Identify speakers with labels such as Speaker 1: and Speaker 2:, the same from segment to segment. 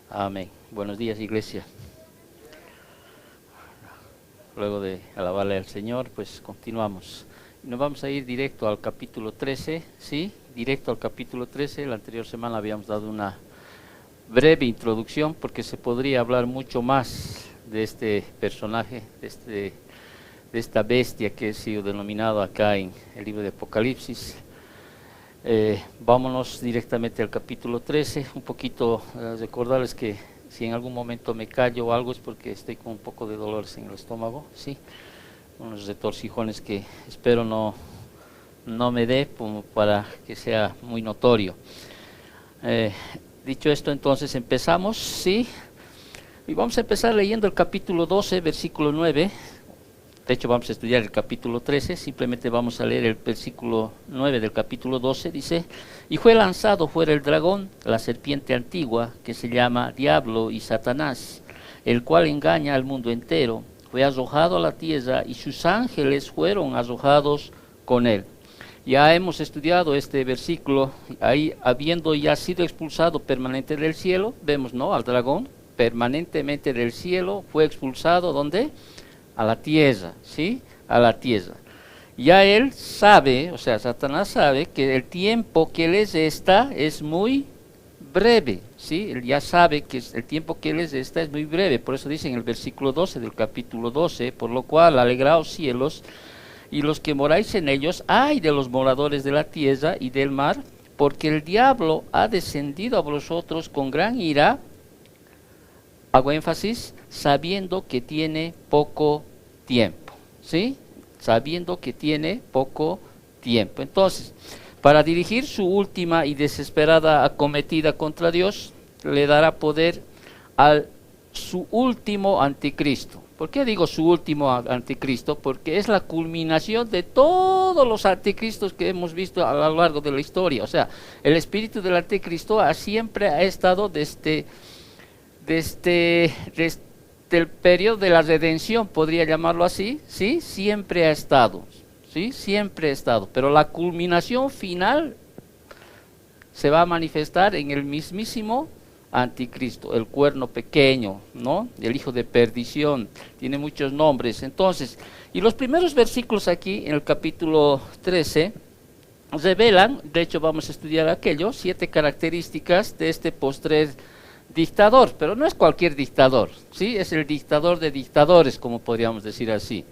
Speaker 1: Amén. Buenos días, iglesia. Luego de alabarle al Señor, pues continuamos. Nos vamos a ir directo al capítulo 13, ¿sí? Directo al capítulo 13. La anterior semana habíamos dado una breve introducción porque se podría hablar mucho más de este personaje, de esta bestia que ha sido denominado acá en el libro de Apocalipsis. Vámonos directamente al capítulo 13, un poquito recordarles que si en algún momento me callo o algo es porque estoy con un poco de dolores en el estómago, ¿sí? Unos retorcijones que espero no me dé como para que sea muy notorio. Dicho esto, entonces empezamos, ¿sí? Y vamos a empezar leyendo el capítulo 12, versículo 9. De hecho, vamos a estudiar el capítulo 13, simplemente vamos a leer el versículo 9 del capítulo 12, dice: y fue lanzado fuera el dragón, la serpiente antigua, que se llama Diablo y Satanás, el cual engaña al mundo entero. Fue arrojado a la tierra y sus ángeles fueron arrojados con él. Ya hemos estudiado este versículo, ahí habiendo ya sido expulsado permanente del cielo, vemos, ¿no?, al dragón, permanentemente del cielo, fue expulsado, ¿dónde? A la tierra, ¿sí? A la tierra. Ya él sabe, o sea, Satanás sabe que el tiempo que les está es muy breve, ¿sí? Él ya sabe que el tiempo que les está es muy breve, por eso dice en el versículo 12 del capítulo 12, por lo cual alegraos cielos y los que moráis en ellos, ay de los moradores de la tierra y del mar, porque el diablo ha descendido a vosotros con gran ira, hago énfasis, sabiendo que tiene poco tiempo, ¿sí? Sabiendo que tiene poco tiempo. Entonces, para dirigir su última y desesperada acometida contra Dios, le dará poder a su último anticristo. ¿Por qué digo su último anticristo? Porque es la culminación de todos los anticristos que hemos visto a lo largo de la historia. O sea, el espíritu del anticristo siempre ha estado desde el periodo de la redención, podría llamarlo así, ¿sí? Siempre ha estado, ¿sí? Siempre ha estado, pero la culminación final se va a manifestar en el mismísimo anticristo, el cuerno pequeño, ¿no? El hijo de perdición, tiene muchos nombres. Entonces, y los primeros versículos aquí, en el capítulo 13, revelan, de hecho vamos a estudiar aquello, 7 características de este postrer dictador, pero no es cualquier dictador, ¿sí? Es el dictador de dictadores, como podríamos decir así.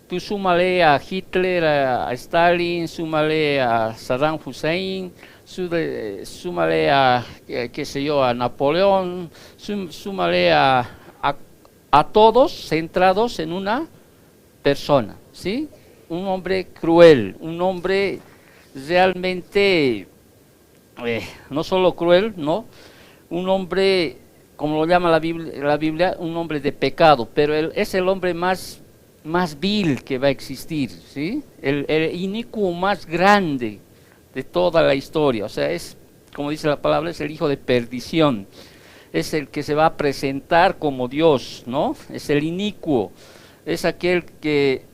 Speaker 1: Tú súmale a Hitler, a Stalin, súmale a Saddam Hussein, súmale a, qué sé yo, a Napoleón, súmale a todos centrados en una persona, ¿sí? Un hombre cruel, un hombre realmente, no solo cruel, ¿no?, un hombre, como lo llama la Biblia, un hombre de pecado, pero él es el hombre más vil que va a existir, ¿sí? El inicuo más grande de toda la historia. O sea, es, como dice la palabra, es el hijo de perdición, es el que se va a presentar como Dios, ¿no? Es el inicuo, es aquel que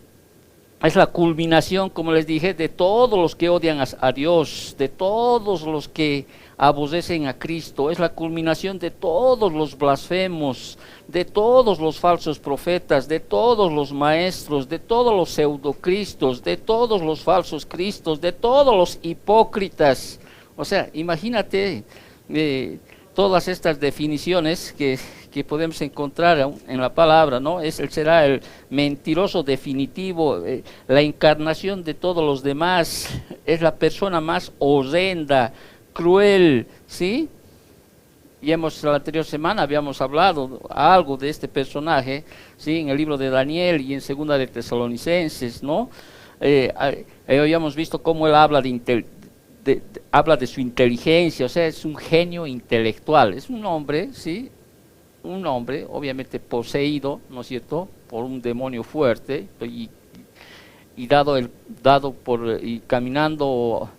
Speaker 1: es la culminación, como les dije, de todos los que odian a Dios, de todos los que aborrecen a Cristo, es la culminación de todos los blasfemos, de todos los falsos profetas, de todos los maestros, de todos los pseudocristos, de todos los falsos cristos, de todos los hipócritas. O sea, imagínate todas estas definiciones que podemos encontrar en la palabra, ¿no? Él será el mentiroso definitivo, la encarnación de todos los demás, es la persona más horrenda, cruel, ¿sí? Y la anterior semana habíamos hablado algo de este personaje, ¿sí?, en el libro de Daniel y en segunda de Tesalonicenses, ¿no? Habíamos visto cómo él habla habla de su inteligencia, o sea, es un genio intelectual, es un hombre, ¿sí?, un hombre obviamente poseído, ¿no es cierto?, por un demonio fuerte y caminando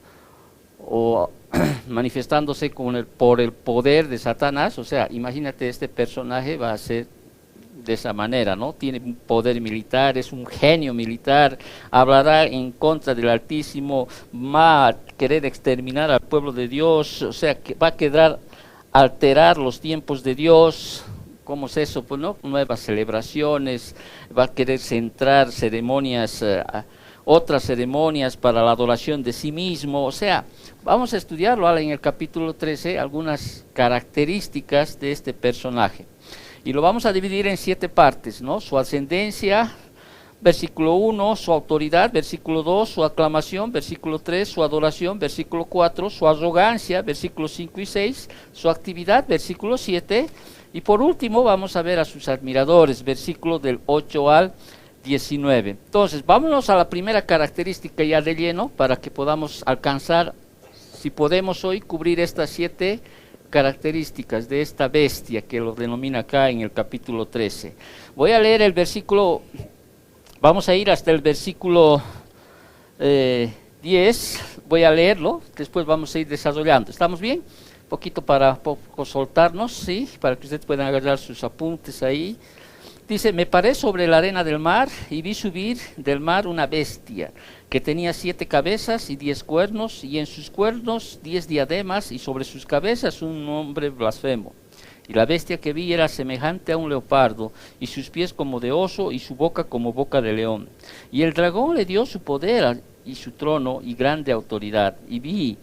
Speaker 1: o manifestándose por el poder de Satanás. O sea, imagínate, este personaje va a ser de esa manera, ¿no? Tiene un poder militar, es un genio militar, hablará en contra del Altísimo, va a querer exterminar al pueblo de Dios, o sea, que va a quedar alterar los tiempos de Dios. ¿Cómo es eso? Pues no, nuevas celebraciones, va a querer centrar ceremonias, otras ceremonias para la adoración de sí mismo. O sea, vamos a estudiarlo ahora en el capítulo 13, algunas características de este personaje. Y lo vamos a dividir en 7 partes, ¿no? Su ascendencia, versículo 1, su autoridad, versículo 2, su aclamación, versículo 3, su adoración, versículo 4, su arrogancia, versículos 5 y 6, su actividad, versículo 7, y por último vamos a ver a sus admiradores, versículos del 8 al 19. Entonces, vámonos a la primera característica ya de lleno, para que podamos alcanzar, si podemos hoy, cubrir estas 7 características de esta bestia que lo denomina acá en el capítulo 13. Voy a leer el versículo, vamos a ir hasta el versículo 10, voy a leerlo, después vamos a ir desarrollando. ¿Estamos bien? Un poquito para poco soltarnos, ¿sí? Para que ustedes puedan agarrar sus apuntes ahí. Dice, me paré sobre la arena del mar y vi subir del mar una bestia que tenía 7 cabezas y 10 cuernos, y en sus cuernos 10 diademas, y sobre sus cabezas un nombre blasfemo. Y la bestia que vi era semejante a un leopardo, y sus pies como de oso, y su boca como boca de león. Y el dragón le dio su poder y su trono y grande autoridad. Y vi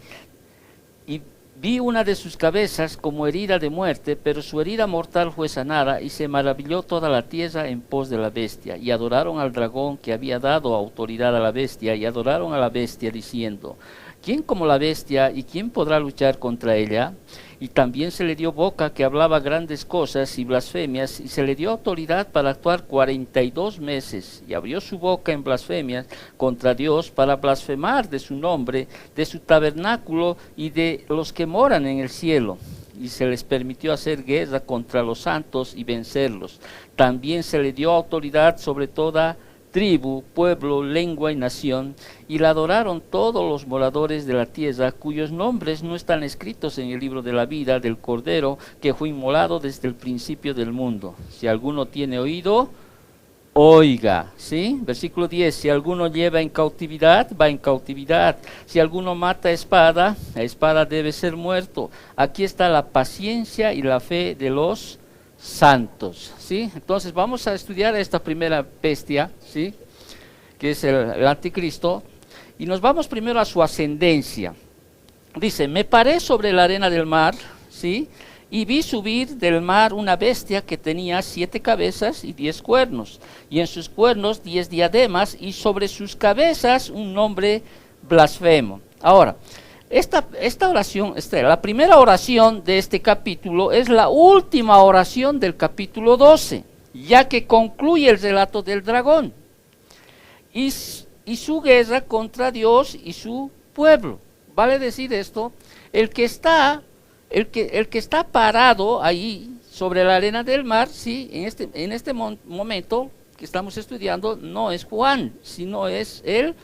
Speaker 1: una de sus cabezas como herida de muerte, pero su herida mortal fue sanada, y se maravilló toda la tierra en pos de la bestia. Y adoraron al dragón que había dado autoridad a la bestia, y adoraron a la bestia diciendo, ¿quién como la bestia, y quién podrá luchar contra ella? Y también se le dio boca que hablaba grandes cosas y blasfemias, y se le dio autoridad para actuar 42 meses, y abrió su boca en blasfemias contra Dios para blasfemar de su nombre, de su tabernáculo y de los que moran en el cielo. Y se les permitió hacer guerra contra los santos y vencerlos. También se le dio autoridad sobre toda tribu, pueblo, lengua y nación, y la adoraron todos los moradores de la tierra, cuyos nombres no están escritos en el libro de la vida del Cordero, que fue inmolado desde el principio del mundo. Si alguno tiene oído, oiga, ¿sí? Versículo 10, si alguno lleva en cautividad, va en cautividad. Si alguno mata a espada debe ser muerto. Aquí está la paciencia y la fe de los santos, ¿sí? Entonces vamos a estudiar esta primera bestia, ¿sí? Que es el anticristo, y nos vamos primero a su ascendencia. Dice, me paré sobre la arena del mar, ¿sí? Y vi subir del mar una bestia que tenía 7 cabezas y 10 cuernos, y en sus cuernos 10 diademas, y sobre sus cabezas un nombre blasfemo. Ahora, esta oración, la primera oración de este capítulo es la última oración del capítulo 12, ya que concluye el relato del dragón y su guerra contra Dios y su pueblo. Vale decir esto, el que está parado ahí sobre la arena del mar, sí, en este momento que estamos estudiando, no es Juan, sino es el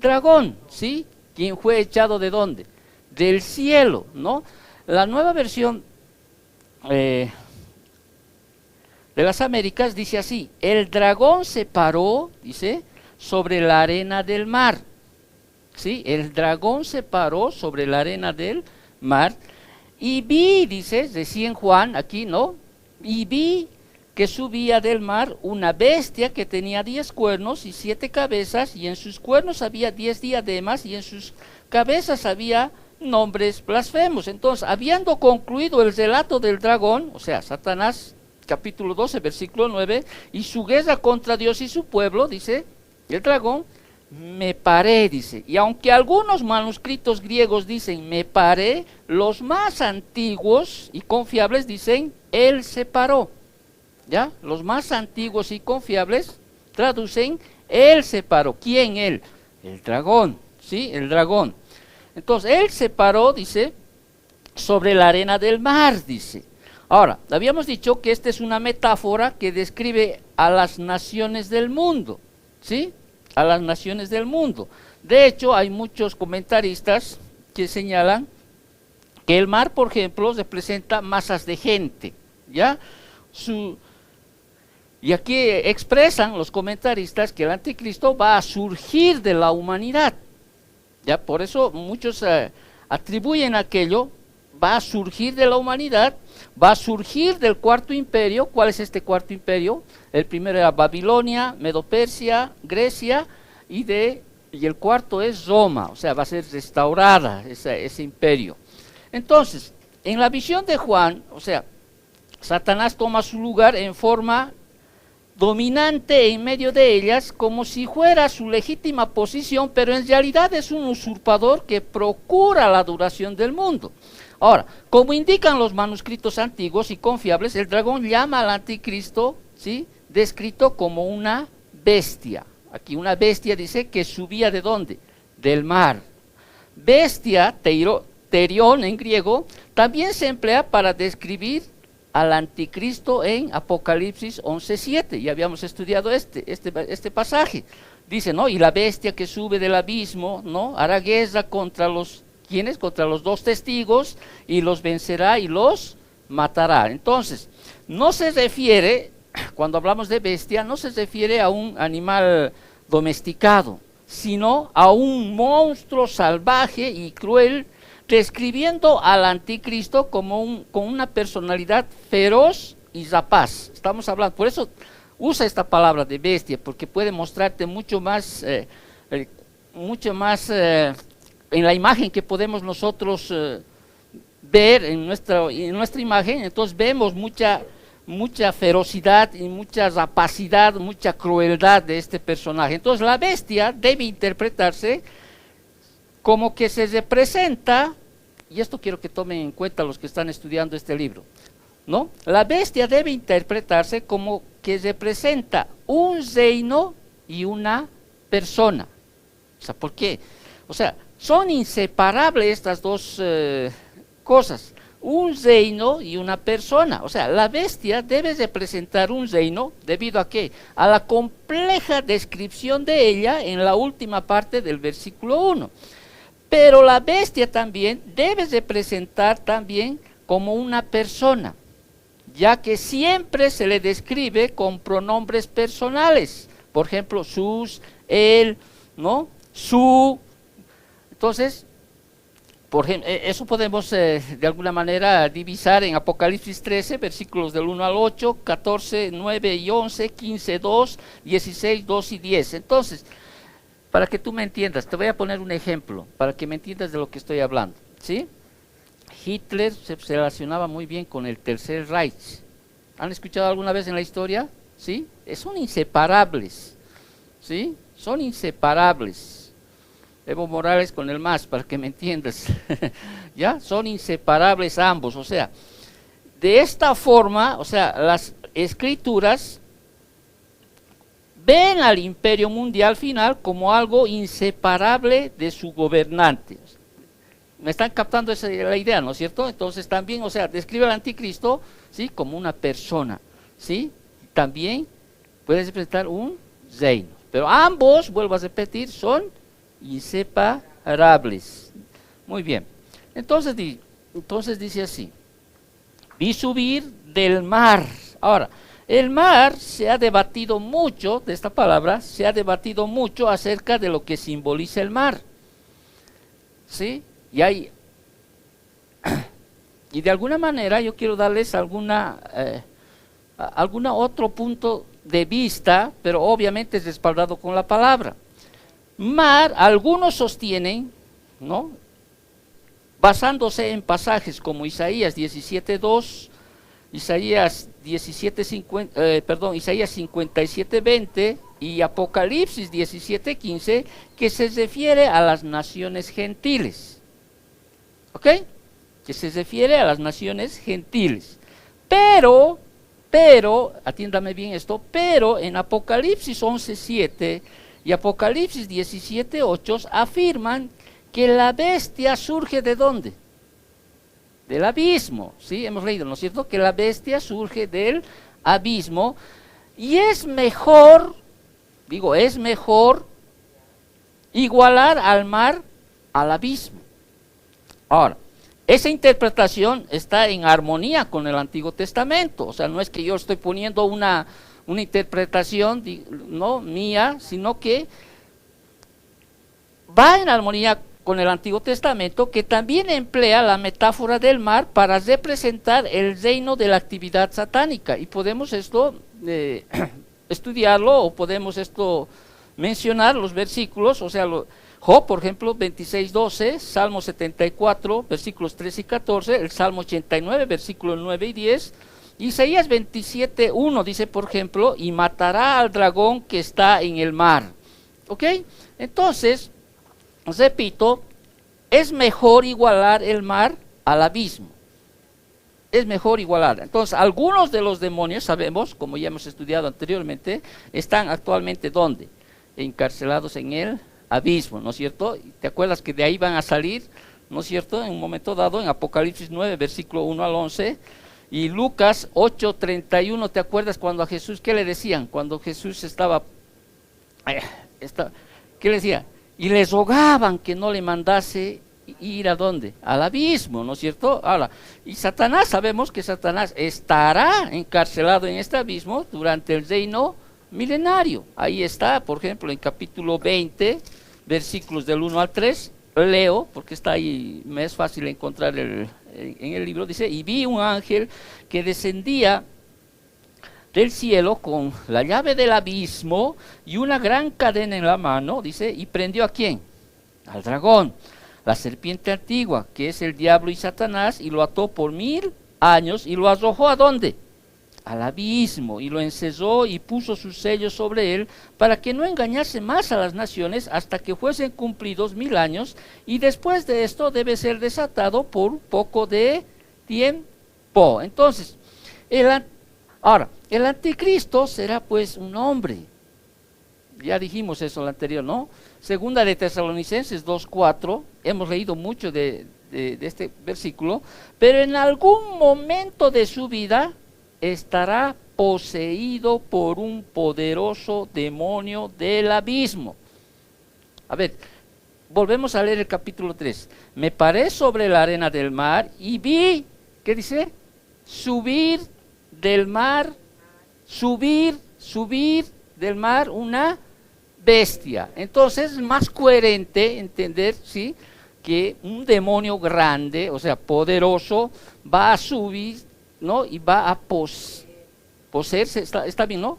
Speaker 1: dragón, sí. ¿Quién fue echado de dónde? Del cielo, ¿no? La nueva versión de las Américas dice así, el dragón se paró, dice, sobre la arena del mar, ¿sí? El dragón se paró sobre la arena del mar, y vi, dice, decía en Juan, aquí, ¿no? Y vi que subía del mar una bestia que tenía 10 cuernos y 7 cabezas, y en sus cuernos había 10 diademas, y en sus cabezas había nombres blasfemos. Entonces, habiendo concluido el relato del dragón, o sea, Satanás, capítulo 12, versículo 9, y su guerra contra Dios y su pueblo, dice el dragón, me paré, dice. Y aunque algunos manuscritos griegos dicen me paré, los más antiguos y confiables dicen él se paró. ¿Ya? Los más antiguos y confiables traducen, él se paró. ¿Quién él? El dragón, ¿sí? El dragón. Entonces, él se paró, dice, sobre la arena del mar, dice. Ahora, habíamos dicho que esta es una metáfora que describe a las naciones del mundo, ¿sí? A las naciones del mundo. De hecho, hay muchos comentaristas que señalan que el mar, por ejemplo, representa masas de gente, ¿ya? Y aquí expresan los comentaristas que el anticristo va a surgir de la humanidad. Ya, por eso muchos atribuyen aquello, va a surgir de la humanidad, va a surgir del cuarto imperio. ¿Cuál es este cuarto imperio? El primero era Babilonia, Medo-Persia, Grecia, y el cuarto es Roma, o sea, va a ser restaurada ese imperio. Entonces, en la visión de Juan, o sea, Satanás toma su lugar en forma dominante en medio de ellas, como si fuera su legítima posición, pero en realidad es un usurpador que procura la duración del mundo. Ahora, como indican los manuscritos antiguos y confiables, el dragón llama al anticristo, ¿sí?, descrito como una bestia. Aquí una bestia dice que subía ¿de dónde? Del mar. Bestia, terión en griego, también se emplea para describir al anticristo en Apocalipsis 11:7. Ya habíamos estudiado este pasaje. Dice, ¿no? Y la bestia que sube del abismo, ¿no?, hará guerra contra los, ¿quiénes? Contra los dos testigos, y los vencerá y los matará. Entonces, no se refiere, cuando hablamos de bestia, no se refiere a un animal domesticado, sino a un monstruo salvaje y cruel, describiendo al anticristo como con una personalidad feroz y rapaz. Estamos hablando, por eso usa esta palabra de bestia, porque puede mostrarte mucho más en la imagen que podemos nosotros ver en nuestra imagen. Entonces vemos mucha ferocidad y mucha rapacidad, mucha crueldad de este personaje. Entonces la bestia debe interpretarse como que se representa, y esto quiero que tomen en cuenta los que están estudiando este libro, ¿no? La bestia debe interpretarse como que representa un reino y una persona. O sea, ¿por qué? O sea, son inseparables estas dos cosas, un reino y una persona. O sea, la bestia debe representar un reino, ¿debido a qué? A la compleja descripción de ella en la última parte del versículo 1. Pero la bestia también debe representar también como una persona, ya que siempre se le describe con pronombres personales. Por ejemplo, sus, él, ¿no?, su. Entonces, por ejemplo, eso podemos de alguna manera divisar en Apocalipsis 13, versículos del 1 al 8, 14, 9 y 11, 15, 2, 16, 2 y 10. Entonces, para que tú me entiendas, te voy a poner un ejemplo, para que me entiendas de lo que estoy hablando, ¿sí? Hitler se relacionaba muy bien con el Tercer Reich. ¿Han escuchado alguna vez en la historia? ¿Sí? Son inseparables, ¿sí? Son inseparables. Evo Morales con el MAS, para que me entiendas. ¿Ya? Son inseparables ambos. O sea, de esta forma, o sea, las escrituras ven al imperio mundial final como algo inseparable de su gobernante. Me están captando la idea, ¿no es cierto? Entonces también, o sea, describe al anticristo, ¿sí?, como una persona, ¿sí? También puede representar un reino. Pero ambos, vuelvo a repetir, son inseparables. Muy bien. Entonces dice así: vi subir del mar. Ahora, el mar se ha debatido mucho, de esta palabra, se ha debatido mucho acerca de lo que simboliza el mar, ¿sí? Y de alguna manera yo quiero darles alguna otro punto de vista, pero obviamente es respaldado con la palabra. Mar, algunos sostienen, ¿no?, basándose en pasajes como Isaías 17:2, Isaías 57:20 y Apocalipsis 17:15, que se refiere a las naciones gentiles. ¿Ok? Que se refiere a las naciones gentiles. Pero, atiéndame bien esto, pero en Apocalipsis 11:7 y Apocalipsis 17:8 afirman que la bestia surge ¿de dónde? Del abismo, ¿sí? Hemos leído, ¿no es cierto?, que la bestia surge del abismo, y es mejor igualar al mar al abismo. Ahora, esa interpretación está en armonía con el Antiguo Testamento. O sea, no es que yo estoy poniendo una interpretación, no mía, sino que va en armonía con el Antiguo Testamento, que también emplea la metáfora del mar para representar el reino de la actividad satánica. Y podemos esto estudiarlo, o podemos esto mencionar los versículos, o sea, Job, por ejemplo, 26:12, Salmo 74, versículos 3 y 14, el Salmo 89, versículos 9 y 10, Isaías 27:1 dice, por ejemplo, y matará al dragón que está en el mar. ¿Ok? Entonces, repito, es mejor igualar el mar al abismo. Es mejor igualar. Entonces, algunos de los demonios, sabemos, como ya hemos estudiado anteriormente, están actualmente ¿dónde? Encarcelados en el abismo, ¿no es cierto? ¿Te acuerdas que de ahí van a salir, ¿no es cierto? En un momento dado, en Apocalipsis 9, versículo 1 al 11, y Lucas 8:31, ¿te acuerdas cuando a Jesús, qué le decían? Cuando Jesús estaba, ¿qué le decía? Y les rogaban que no le mandase ir a dónde, al abismo, ¿no es cierto? Ahora, y Satanás, sabemos que Satanás estará encarcelado en este abismo durante el reino milenario. Ahí está, por ejemplo, en capítulo 20, versículos del 1 al 3, leo, porque está ahí, me es fácil encontrar en el libro, dice, y vi un ángel que descendía del cielo con la llave del abismo y una gran cadena en la mano, dice, y prendió ¿a quién? Al dragón, la serpiente antigua, que es el diablo y Satanás, y lo ató por 1000 años y lo arrojó ¿a dónde? Al abismo, y lo encerró y puso sus sellos sobre él, para que no engañase más a las naciones hasta que fuesen cumplidos 1000 años, y después de esto debe ser desatado por un poco de tiempo. Entonces, ahora, el anticristo será pues un hombre. Ya dijimos eso en lo anterior, ¿no? Segunda de Tesalonicenses 2:4, hemos leído mucho de este versículo, pero en algún momento de su vida estará poseído por un poderoso demonio del abismo. A ver, volvemos a leer el capítulo 3. Me paré sobre la arena del mar y vi, ¿qué dice? Subir del mar del mar una bestia. Entonces es más coherente entender, ¿sí?, que un demonio grande, o sea, poderoso, va a subir, ¿no?, y va a poseerse, está bien, ¿no?,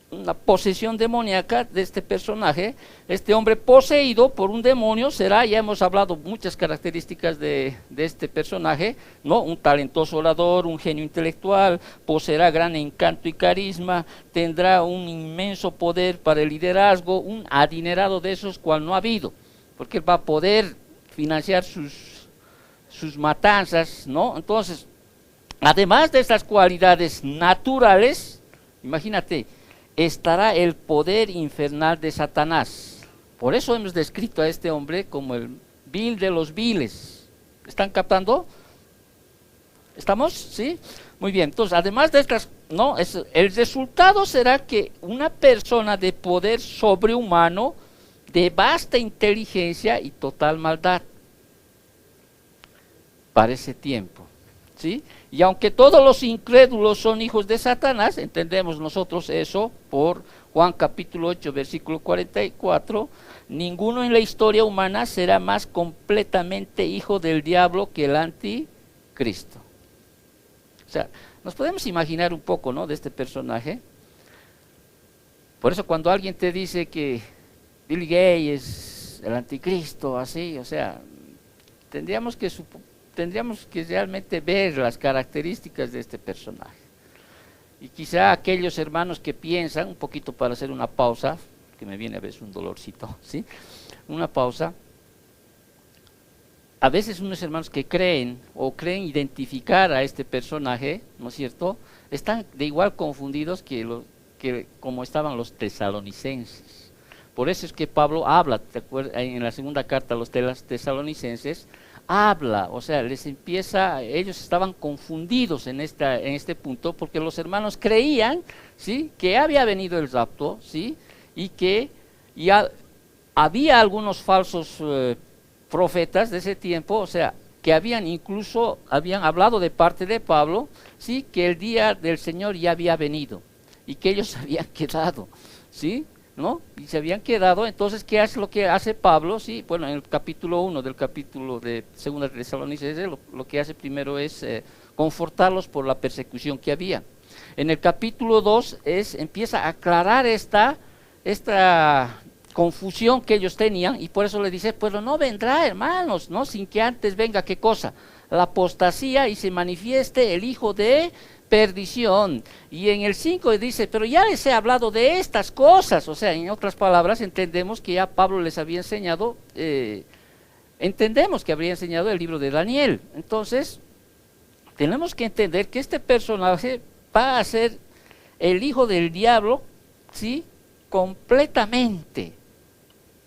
Speaker 1: una posesión demoníaca de este personaje. Este hombre poseído por un demonio será, ya hemos hablado muchas características de este personaje, ¿no? Un talentoso orador, un genio intelectual, poseerá gran encanto y carisma, tendrá un inmenso poder para el liderazgo, un adinerado de esos cual no ha habido, porque él va a poder financiar sus matanzas, ¿no? Entonces, además de estas cualidades naturales, imagínate, estará el poder infernal de Satanás. Por eso hemos descrito a este hombre como el vil de los viles. ¿Están captando? ¿Estamos? ¿Sí? Muy bien. Entonces, además de estas, ¿no?, el resultado será que una persona de poder sobrehumano, de vasta inteligencia y total maldad para ese tiempo. ¿Sí? Y aunque todos los incrédulos son hijos de Satanás, entendemos nosotros eso por Juan capítulo 8, versículo 44, ninguno en la historia humana será más completamente hijo del diablo que el anticristo. O sea, nos podemos imaginar un poco, ¿no?, de este personaje. Por eso cuando alguien te dice que Bill Gates es el anticristo, así, o sea, tendríamos que realmente ver las características de este personaje. Y quizá aquellos hermanos que piensan, un poquito para hacer una pausa, que me viene a veces un dolorcito, ¿sí? Una pausa. A veces unos hermanos que creen identificar a este personaje, ¿no es cierto?, están de igual confundidos que como estaban los tesalonicenses. Por eso es que Pablo habla, ¿te acuerdas? En la segunda carta a los tesalonicenses, habla, o sea, ellos estaban confundidos en este punto, porque los hermanos creían, ¿sí?, que había venido el rapto, ¿sí?, y que ya había algunos falsos profetas de ese tiempo, o sea, que habían hablado de parte de Pablo, ¿sí?, que el día del Señor ya había venido y que ellos habían quedado, ¿sí?, ¿no? Y se habían quedado. Entonces, ¿qué hace lo que hace Pablo? Sí, bueno, en el capítulo 1 del capítulo de Segunda de Tesalonicenses, lo que hace primero es confortarlos por la persecución que había. En el capítulo 2 empieza a aclarar esta confusión que ellos tenían, y por eso le dice, pues no vendrá, hermanos, ¿no? Sin que antes venga, ¿qué cosa? La apostasía, y se manifieste el hijo de perdición. Y en el 5 dice, pero ya les he hablado de estas cosas. O sea, en otras palabras, entendemos que ya Pablo les había enseñado, entendemos que habría enseñado el libro de Daniel. Entonces, tenemos que entender que este personaje va a ser el hijo del diablo, ¿sí? Completamente.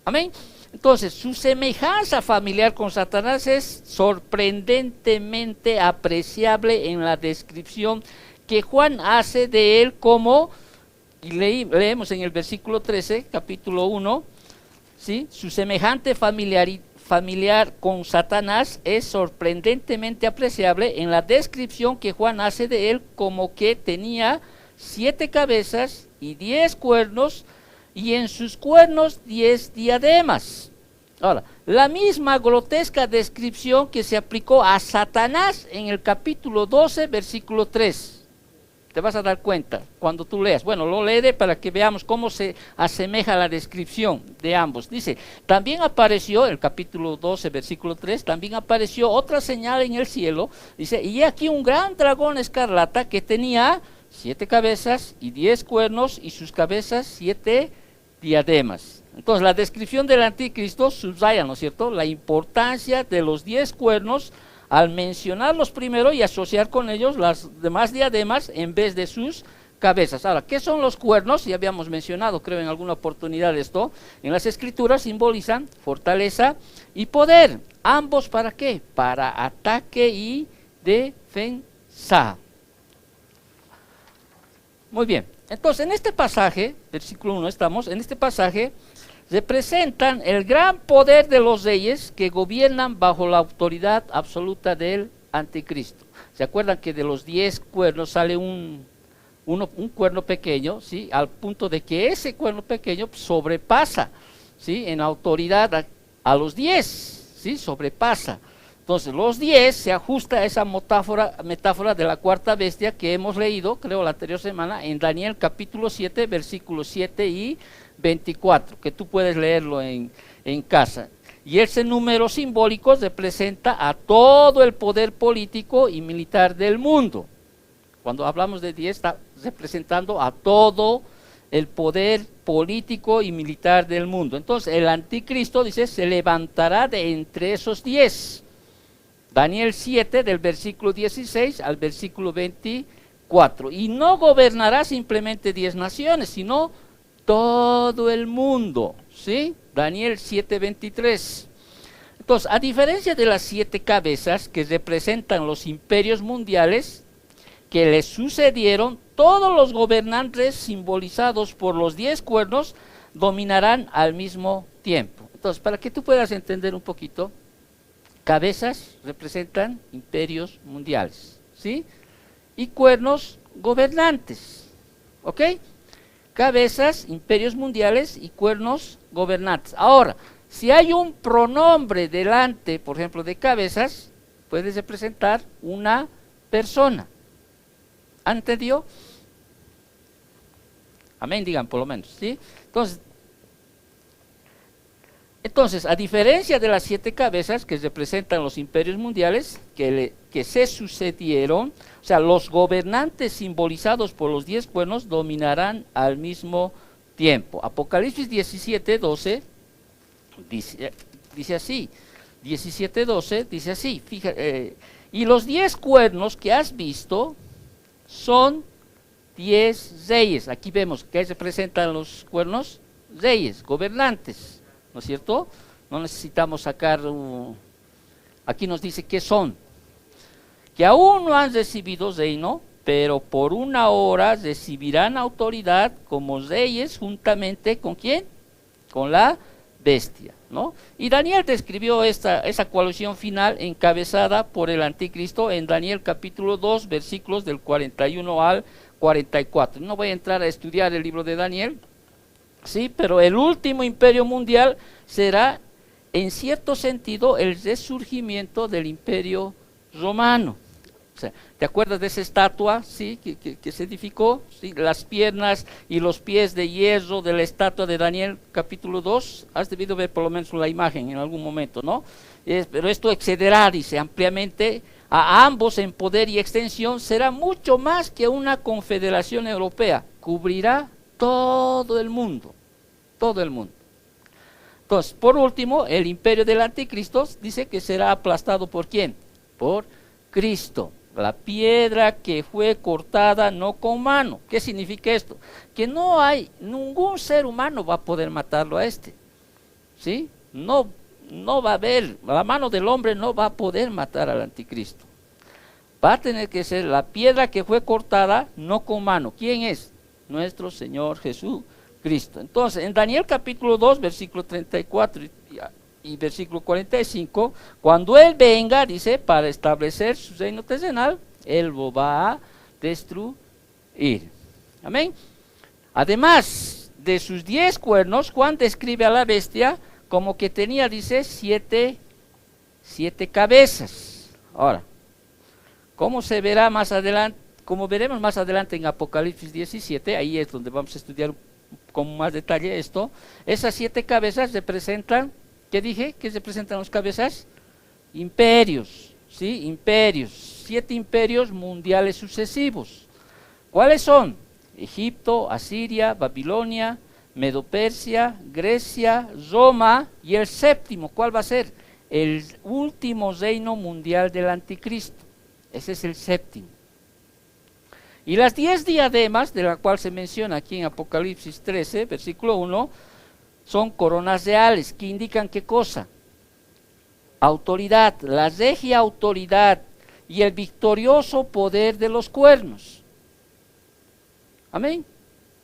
Speaker 1: Amén. Entonces, su semejanza familiar con Satanás es sorprendentemente apreciable en la descripción que Juan hace de él como, y leemos en el versículo 13, capítulo 1, ¿sí? Su semejante familiar con Satanás es sorprendentemente apreciable en la descripción que Juan hace de él como que tenía 7 cabezas y 10 cuernos, y en sus cuernos 10 diademas. Ahora, la misma grotesca descripción que se aplicó a Satanás en el capítulo 12, versículo 3. Te vas a dar cuenta cuando tú leas. Bueno, lo leeré para que veamos cómo se asemeja la descripción de ambos. Dice, también apareció, el capítulo 12, versículo 3, también apareció otra señal en el cielo. Dice, y aquí un gran dragón escarlata que tenía 7 cabezas y 10 cuernos, y sus cabezas 7 diademas. Entonces, la descripción del anticristo subraya, ¿no es cierto?, la importancia de los 10 cuernos al mencionarlos primero y asociar con ellos las demás diademas en vez de sus cabezas. Ahora, ¿qué son los cuernos? Ya habíamos mencionado, creo, en alguna oportunidad esto. En las escrituras simbolizan fortaleza y poder. ¿Ambos para qué? Para ataque y defensa. Muy bien. Entonces, en este pasaje, versículo 1 estamos, en este pasaje representan el gran poder de los reyes que gobiernan bajo la autoridad absoluta del anticristo. ¿Se acuerdan que de los 10 cuernos sale un cuerno pequeño, ¿sí? Al punto de que ese cuerno pequeño sobrepasa, ¿sí? En autoridad a los 10, ¿sí? Sobrepasa. Entonces, los 10 se ajusta a esa metáfora de la cuarta bestia que hemos leído, creo, la anterior semana, en Daniel capítulo 7, versículos 7 y 24, que tú puedes leerlo en casa. Y ese número simbólico representa a todo el poder político y militar del mundo. Cuando hablamos de 10, está representando a todo el poder político y militar del mundo. Entonces, el anticristo, dice, se levantará de entre esos 10. Daniel 7, del versículo 16 al versículo 24. Y no gobernará simplemente 10 naciones, sino todo el mundo, ¿sí? Daniel 7, 23. Entonces, a diferencia de las 7 cabezas que representan los imperios mundiales que le sucedieron, todos los gobernantes simbolizados por los 10 cuernos dominarán al mismo tiempo. Entonces, para que tú puedas entender un poquito, cabezas representan imperios mundiales, ¿sí? Y cuernos, gobernantes, ¿ok? Cabezas, imperios mundiales, y cuernos, gobernantes. Ahora, si hay un pronombre delante, por ejemplo, de cabezas, puede representar una persona. ¿Entendió? Amén, digan por lo menos, ¿sí? Entonces, a diferencia de las 7 cabezas que representan los imperios mundiales que se sucedieron, o sea, los gobernantes simbolizados por los 10 cuernos dominarán al mismo tiempo. Apocalipsis 17, 12 dice así, 17, 12 dice así, fíjate, y los 10 cuernos que has visto son 10 reyes. Aquí vemos que representan los cuernos, reyes, gobernantes. ¿No es cierto? No necesitamos sacar, aquí nos dice qué son. Que aún no han recibido reino, pero por una hora recibirán autoridad como reyes juntamente ¿con quién? Con la bestia, ¿no? Y Daniel describió esa coalición final encabezada por el anticristo en Daniel capítulo 2, versículos del 41 al 44. No voy a entrar a estudiar el libro de Daniel, Sí, pero el último imperio mundial será, en cierto sentido, el resurgimiento del imperio romano. O sea, ¿te acuerdas de esa estatua, sí, que se edificó? ¿Sí? Las piernas y los pies de hierro de la estatua de Daniel, capítulo 2. Has debido ver por lo menos la imagen en algún momento, ¿no? Pero esto excederá, dice, ampliamente a ambos en poder y extensión, será mucho más que una confederación europea, cubrirá todo el mundo, todo el mundo. Entonces, por último, el imperio del anticristo dice que será aplastado ¿por quién? Por Cristo, la piedra que fue cortada no con mano. ¿Qué significa esto? Que no hay, ningún ser humano va a poder matarlo a este, ¿sí? No va a haber, la mano del hombre no va a poder matar al anticristo. Va a tener que ser la piedra que fue cortada, no con mano. ¿Quién es? Nuestro Señor Jesucristo. Entonces, en Daniel capítulo 2, versículo 34 y versículo 45, cuando Él venga, dice, para establecer su reino terrenal, Él lo va a destruir. Amén. Además de sus 10 cuernos, Juan describe a la bestia como que tenía, dice, siete cabezas. Ahora, ¿cómo se verá más adelante? Como veremos más adelante en Apocalipsis 17, ahí es donde vamos a estudiar con más detalle esto. Esas 7 cabezas representan, ¿qué dije? ¿Qué representan las cabezas? Imperios, ¿sí? Imperios, 7 imperios mundiales sucesivos. ¿Cuáles son? Egipto, Asiria, Babilonia, Medo-Persia, Grecia, Roma, y el séptimo, ¿cuál va a ser? El último reino mundial del anticristo. Ese es el séptimo. Y las 10 diademas, de la cual se menciona aquí en Apocalipsis 13, versículo 1, son coronas reales, que indican ¿qué cosa? Autoridad, la regia autoridad y el victorioso poder de los cuernos. Amén.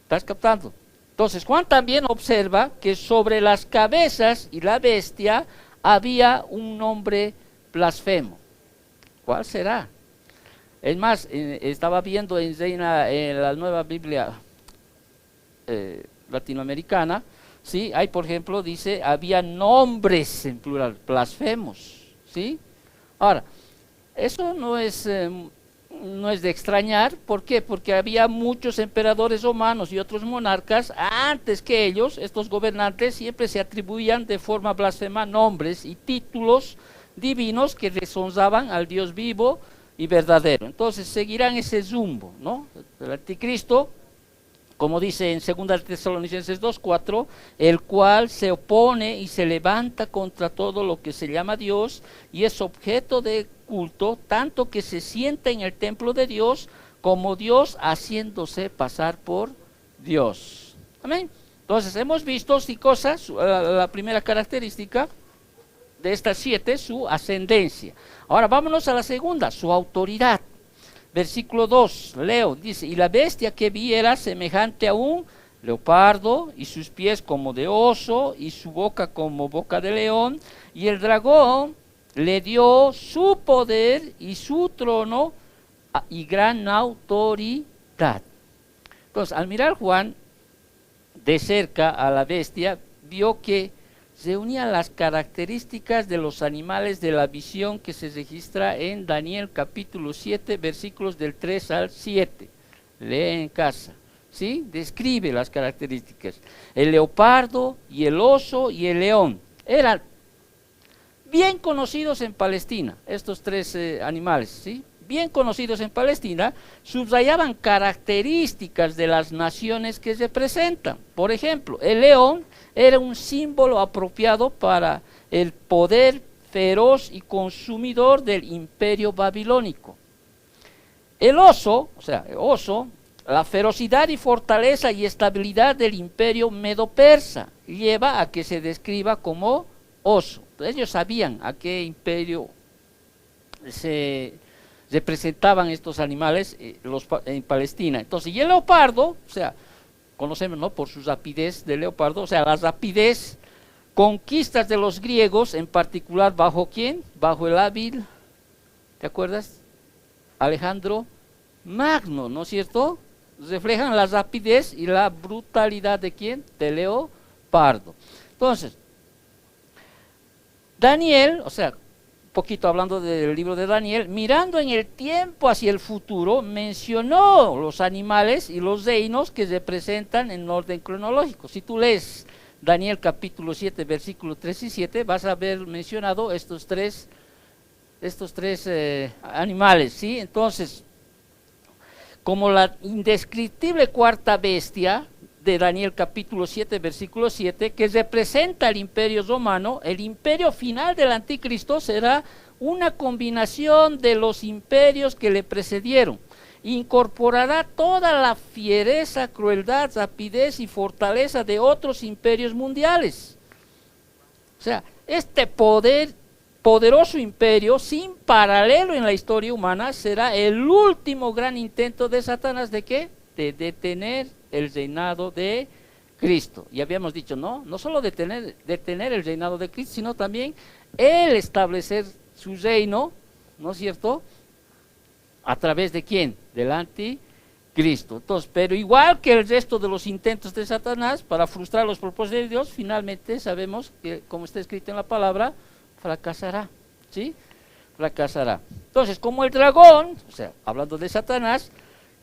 Speaker 1: ¿Estás captando? Entonces Juan también observa que sobre las cabezas y la bestia había un nombre blasfemo. ¿Cuál será? Es más, estaba viendo en la nueva Biblia latinoamericana, ¿sí? Hay, por ejemplo, dice, había nombres en plural, blasfemos, ¿sí? Ahora, eso no es de extrañar. ¿Por qué? Porque había muchos emperadores romanos y otros monarcas antes que ellos. Estos gobernantes siempre se atribuían de forma blasfema nombres y títulos divinos que deshonraban al Dios vivo y verdadero. Entonces seguirán ese rumbo, ¿no? El anticristo, como dice en 2 Tesalonicenses 2:4, el cual se opone y se levanta contra todo lo que se llama Dios y es objeto de culto, tanto que se sienta en el templo de Dios como Dios, haciéndose pasar por Dios. Amén. Entonces hemos visto sí cosas. La primera característica de estas 7, su ascendencia. Ahora vámonos a la segunda, su autoridad. Versículo 2, leo, dice, y la bestia que vi era semejante a un leopardo, y sus pies como de oso, y su boca como boca de león, y el dragón le dio su poder y su trono y gran autoridad. Entonces, al mirar Juan de cerca a la bestia, vio que se unían las características de los animales de la visión que se registra en Daniel capítulo 7, versículos del 3 al 7. Lee en casa, ¿sí? Describe las características. El leopardo y el oso y el león eran bien conocidos en Palestina, estos 3 animales, ¿sí? Bien conocidos en Palestina, subrayaban características de las naciones que representan. Por ejemplo, el león era un símbolo apropiado para el poder feroz y consumidor del imperio babilónico. El oso, la ferocidad y fortaleza y estabilidad del imperio medo-persa lleva a que se describa como oso. Ellos sabían a qué imperio se representaban estos animales en Palestina. Entonces, y el leopardo, conocemos, ¿no?, por su rapidez del leopardo, la rapidez, conquistas de los griegos, en particular, ¿bajo quién? Bajo el hábil, ¿te acuerdas? Alejandro Magno, ¿no es cierto? reflejan la rapidez y la brutalidad de ¿quién? De Leopardo. Entonces, Daniel, o sea, un poquito hablando del libro de Daniel, mirando en el tiempo hacia el futuro, mencionó los animales y los reinos que representan en orden cronológico. Si tú lees Daniel capítulo 7, versículos 3 y 7, vas a ver mencionado estos tres animales, ¿sí? Entonces, como la indescriptible cuarta bestia de Daniel capítulo 7, versículo 7, que representa el imperio romano, el imperio final del anticristo será una combinación de los imperios que le precedieron. Incorporará toda la fiereza, crueldad, rapidez y fortaleza de otros imperios mundiales. O sea, este poderoso imperio, sin paralelo en la historia humana, será el último gran intento de Satanás, ¿de qué? De detener el reinado de Cristo. Y habíamos dicho, no solo detener el reinado de Cristo, sino también él establecer su reino, ¿no es cierto? ¿A través de quién? Del anticristo. Entonces, pero igual que el resto de los intentos de Satanás para frustrar los propósitos de Dios, finalmente sabemos que, como está escrito en la palabra, fracasará, ¿sí? Fracasará. Entonces, como el dragón, o sea, hablando de Satanás,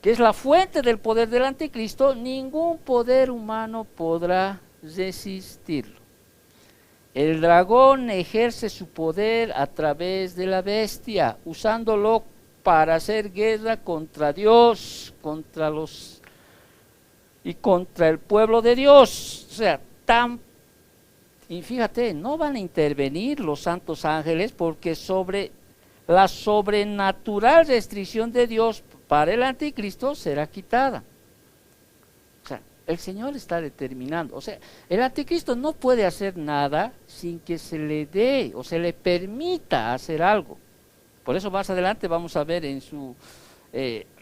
Speaker 1: que es la fuente del poder del anticristo, ningún poder humano podrá resistirlo. El dragón ejerce su poder a través de la bestia, usándolo para hacer guerra contra Dios, y contra el pueblo de Dios. O sea, y fíjate, no van a intervenir los santos ángeles porque sobre la sobrenatural restricción de Dios para el anticristo será quitada. O sea, el Señor está determinando. O sea, el anticristo no puede hacer nada sin que se le dé o se le permita hacer algo. Por eso más adelante vamos a ver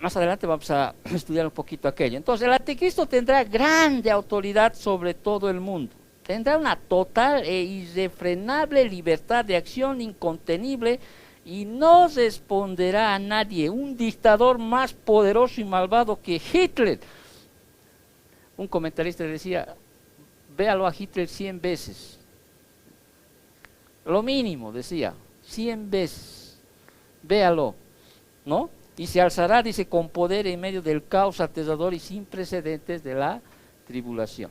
Speaker 1: más adelante vamos a estudiar un poquito aquello. Entonces el anticristo tendrá grande autoridad sobre todo el mundo. Tendrá una total e irrefrenable libertad de acción incontenible y no responderá a nadie. Un dictador más poderoso y malvado que Hitler. Un comentarista decía, véalo a Hitler 100 veces. Lo mínimo, decía, 100 veces. Véalo, ¿no? Y se alzará, dice, con poder en medio del caos aterrador y sin precedentes de la tribulación.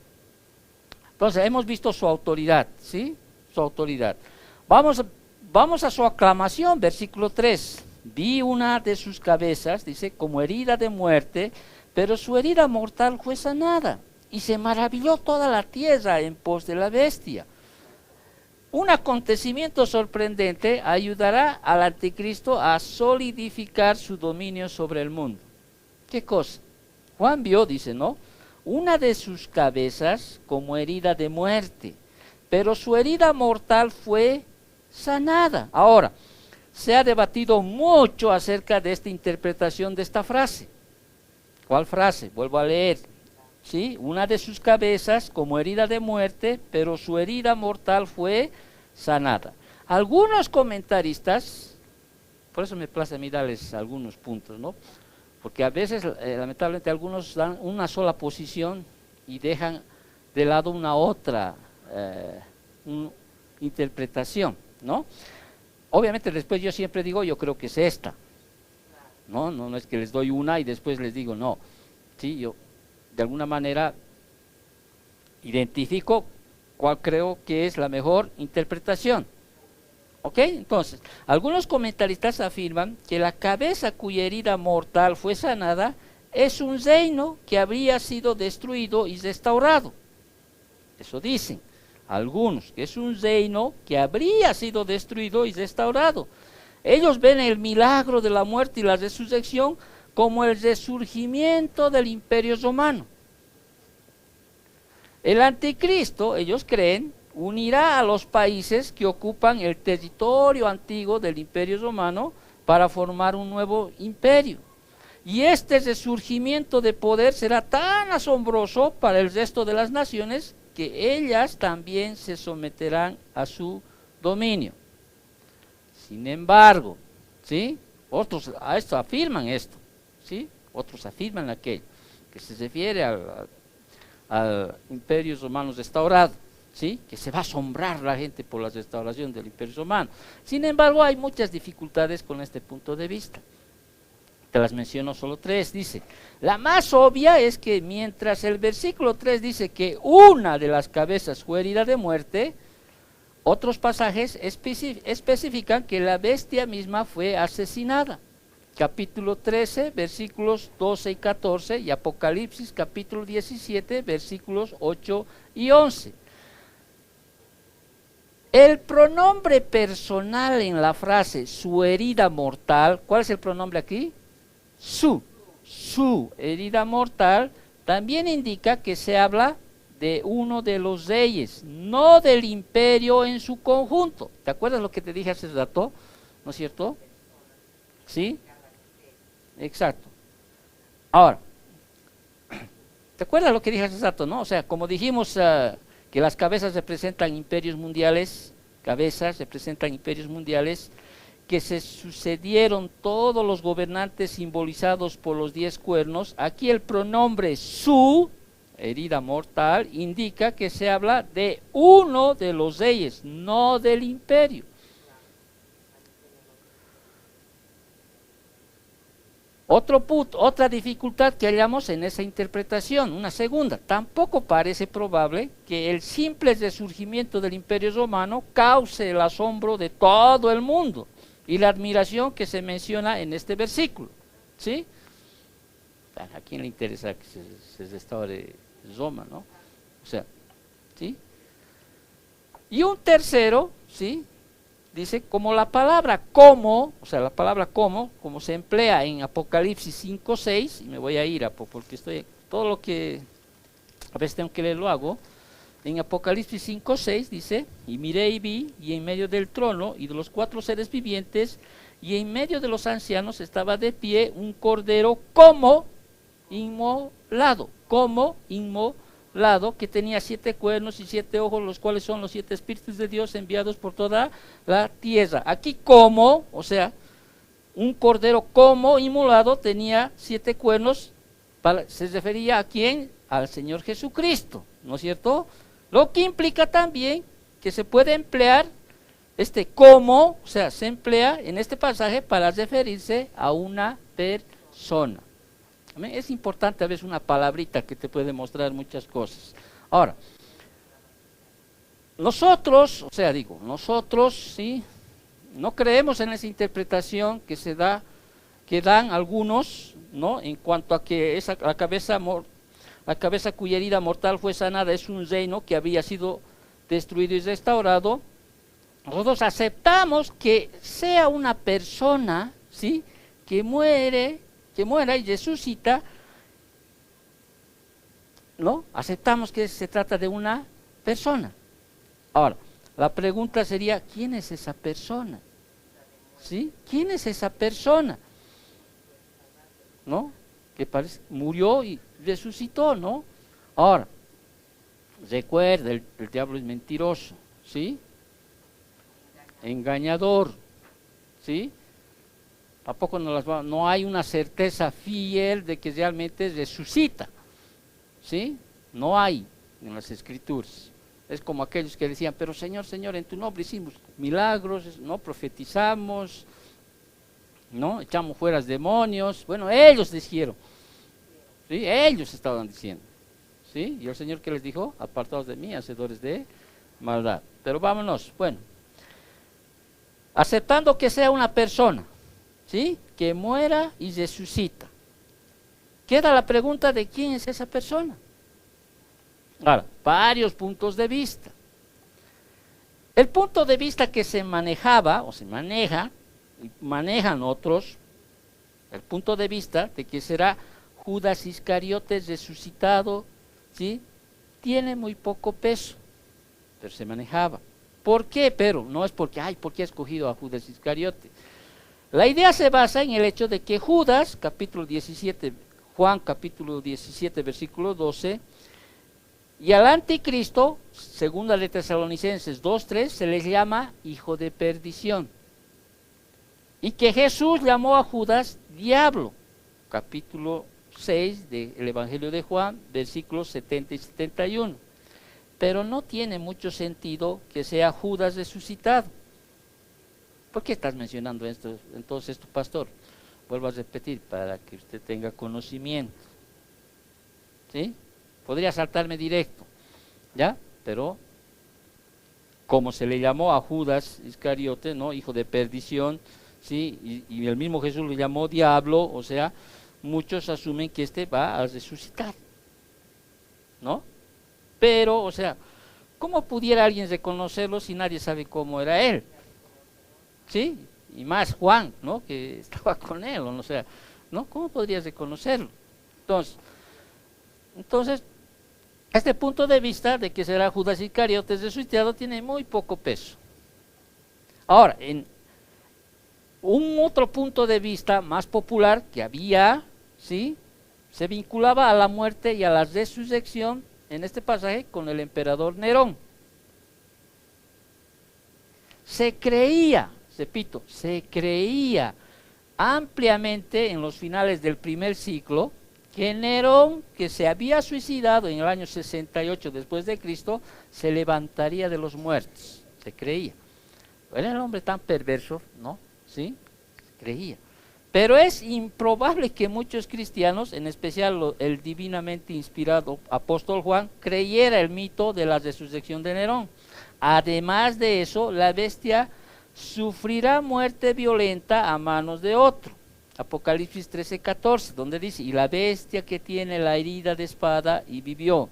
Speaker 1: Entonces, hemos visto su autoridad, ¿sí? Su autoridad. Vamos a su aclamación, versículo 3. Vi una de sus cabezas, dice, como herida de muerte, pero su herida mortal fue sanada. Y se maravilló toda la tierra en pos de la bestia. Un acontecimiento sorprendente ayudará al anticristo a solidificar su dominio sobre el mundo. ¿Qué cosa? Juan vio, dice, ¿no? Una de sus cabezas como herida de muerte, pero su herida mortal fue sanada. Ahora, se ha debatido mucho acerca de esta interpretación de esta frase. ¿Cuál frase? Vuelvo a leer. ¿Sí? Una de sus cabezas como herida de muerte, pero su herida mortal fue sanada. Algunos comentaristas, por eso me place a mí darles algunos puntos, ¿no? Porque a veces, lamentablemente, algunos dan una sola posición y dejan de lado una otra interpretación, ¿no? Obviamente después yo siempre digo, yo creo que es esta, no es que les doy una y después les digo no, sí, yo de alguna manera identifico cuál creo que es la mejor interpretación. ¿Ok? Entonces, algunos comentaristas afirman que la cabeza cuya herida mortal fue sanada es un reino que habría sido destruido y restaurado. Eso dicen algunos, que es un reino que habría sido destruido y restaurado. Ellos ven el milagro de la muerte y la resurrección como el resurgimiento del imperio romano. El anticristo, ellos creen, unirá a los países que ocupan el territorio antiguo del imperio romano para formar un nuevo imperio. Y este resurgimiento de poder será tan asombroso para el resto de las naciones que ellas también se someterán a su dominio. Sin embargo, ¿sí? Otros a esto afirman esto, ¿sí? Otros afirman aquello. que se refiere al Imperio Romano restaurado, ¿sí? Que se va a asombrar la gente por la restauración del Imperio Romano. Sin embargo, hay muchas dificultades con este punto de vista. Te las menciono solo tres. Dice, la más obvia es que mientras el versículo 3 dice que una de las cabezas fue herida de muerte, otros pasajes especifican que la bestia misma fue asesinada. Capítulo 13, versículos 12 y 14, y Apocalipsis capítulo 17, versículos 8 y 11. El pronombre personal en la frase su herida mortal, ¿cuál es el pronombre aquí? Su herida mortal, también indica que se habla de uno de los reyes, no del imperio en su conjunto. ¿Te acuerdas lo que te dije hace rato? ¿No es cierto? ¿Sí? Exacto. Ahora, ¿te acuerdas lo que dije hace rato, no? O sea, como dijimos que las cabezas representan imperios mundiales, que se sucedieron todos los gobernantes simbolizados por los 10 cuernos, aquí el pronombre su, herida mortal, indica que se habla de uno de los reyes, no del imperio. Otra dificultad que hallamos en esa interpretación, una segunda, tampoco parece probable que el simple resurgimiento del Imperio Romano cause el asombro de todo el mundo y la admiración que se menciona en este versículo, ¿sí? ¿A quién le interesa que se restaure Roma, no? O sea, ¿sí? Y un tercero, ¿sí? Dice, como la palabra como, o sea, la palabra como se emplea en Apocalipsis 5:6, y me voy a ir porque todo lo que a veces tengo que leer lo hago. En Apocalipsis 5:6 dice, y miré y vi, y en medio del trono y de los 4 seres vivientes, y en medio de los ancianos estaba de pie un cordero como inmolado, que tenía 7 cuernos y 7 ojos, los cuales son los 7 espíritus de Dios enviados por toda la tierra. Aquí como, o sea, un cordero como inmolado tenía 7 cuernos, se refería a quién, al Señor Jesucristo, ¿no es cierto? Lo que implica también que se puede emplear como, o sea, se emplea en este pasaje para referirse a una persona. Es importante a veces una palabrita que te puede mostrar muchas cosas. Ahora, nosotros, ¿sí? No creemos en esa interpretación que dan algunos, ¿no? En cuanto a que la cabeza cuya herida mortal fue sanada es un reino que había sido destruido y restaurado. Nosotros aceptamos que sea una persona, ¿sí? que muera y resucita, ¿no? Aceptamos que se trata de una persona. Ahora, la pregunta sería, ¿quién es esa persona? ¿Sí? ¿Quién es esa persona? ¿No? Que murió y resucitó, ¿no? Ahora, recuerda, el diablo es mentiroso, ¿sí? Engañador, ¿sí? Tampoco no hay una certeza fiel de que realmente resucita, ¿sí? No hay en las Escrituras. Es como aquellos que decían, pero Señor, en tu nombre hicimos milagros, no profetizamos, no echamos fuera demonios. Bueno, ellos dijeron, ¿sí? Ellos estaban diciendo, ¿sí? Y el Señor, ¿qué les dijo? Apartados de mí, hacedores de maldad. Pero vámonos, bueno, aceptando que sea una persona, ¿sí? Que muera y resucita. Queda la pregunta de quién es esa persona. Ahora, varios puntos de vista. El punto de vista que se manejaba, o se maneja, y manejan otros, el punto de vista de que será Judas Iscariote resucitado, ¿sí? Tiene muy poco peso, pero se manejaba. ¿Por qué? Pero no es porque, ¿por qué ha escogido a Judas Iscariote? La idea se basa en el hecho de que Judas, capítulo 17, Juan capítulo 17, versículo 12, y al anticristo, segunda de Tesalonicenses 2:3, se les llama hijo de perdición. Y que Jesús llamó a Judas diablo, capítulo 6 del Evangelio de Juan, versículos 70 y 71. Pero no tiene mucho sentido que sea Judas resucitado. ¿Por qué estás mencionando esto? Entonces, tu pastor, vuelvo a repetir para que usted tenga conocimiento. ¿Sí? Podría saltarme directo, ¿ya? Pero como se le llamó a Judas Iscariote, ¿no? Hijo de perdición, ¿sí? Y el mismo Jesús le llamó diablo, o sea, muchos asumen que este va a resucitar, ¿no? Pero, o sea, ¿cómo pudiera alguien reconocerlo si nadie sabe cómo era él? ¿Sí? Y más Juan, ¿no? Que estaba con él, o sea, ¿no? ¿Cómo podrías reconocerlo? Entonces, este punto de vista de que será Judas Iscariote resucitado tiene muy poco peso. Ahora, en un otro punto de vista más popular que había, ¿sí? Se vinculaba a la muerte y a la resurrección en este pasaje con el emperador Nerón. Se creía, repito, se creía ampliamente en los finales del primer siglo que Nerón, que se había suicidado en el año 68 después de Cristo, se levantaría de los muertos. Se creía. Era el hombre tan perverso, ¿no? ¿Sí? Se creía. Pero es improbable que muchos cristianos, en especial el divinamente inspirado apóstol Juan, creyera el mito de la resurrección de Nerón. Además de eso, la bestia sufrirá muerte violenta a manos de otro. Apocalipsis 13:14, donde dice, y la bestia que tiene la herida de espada y vivió.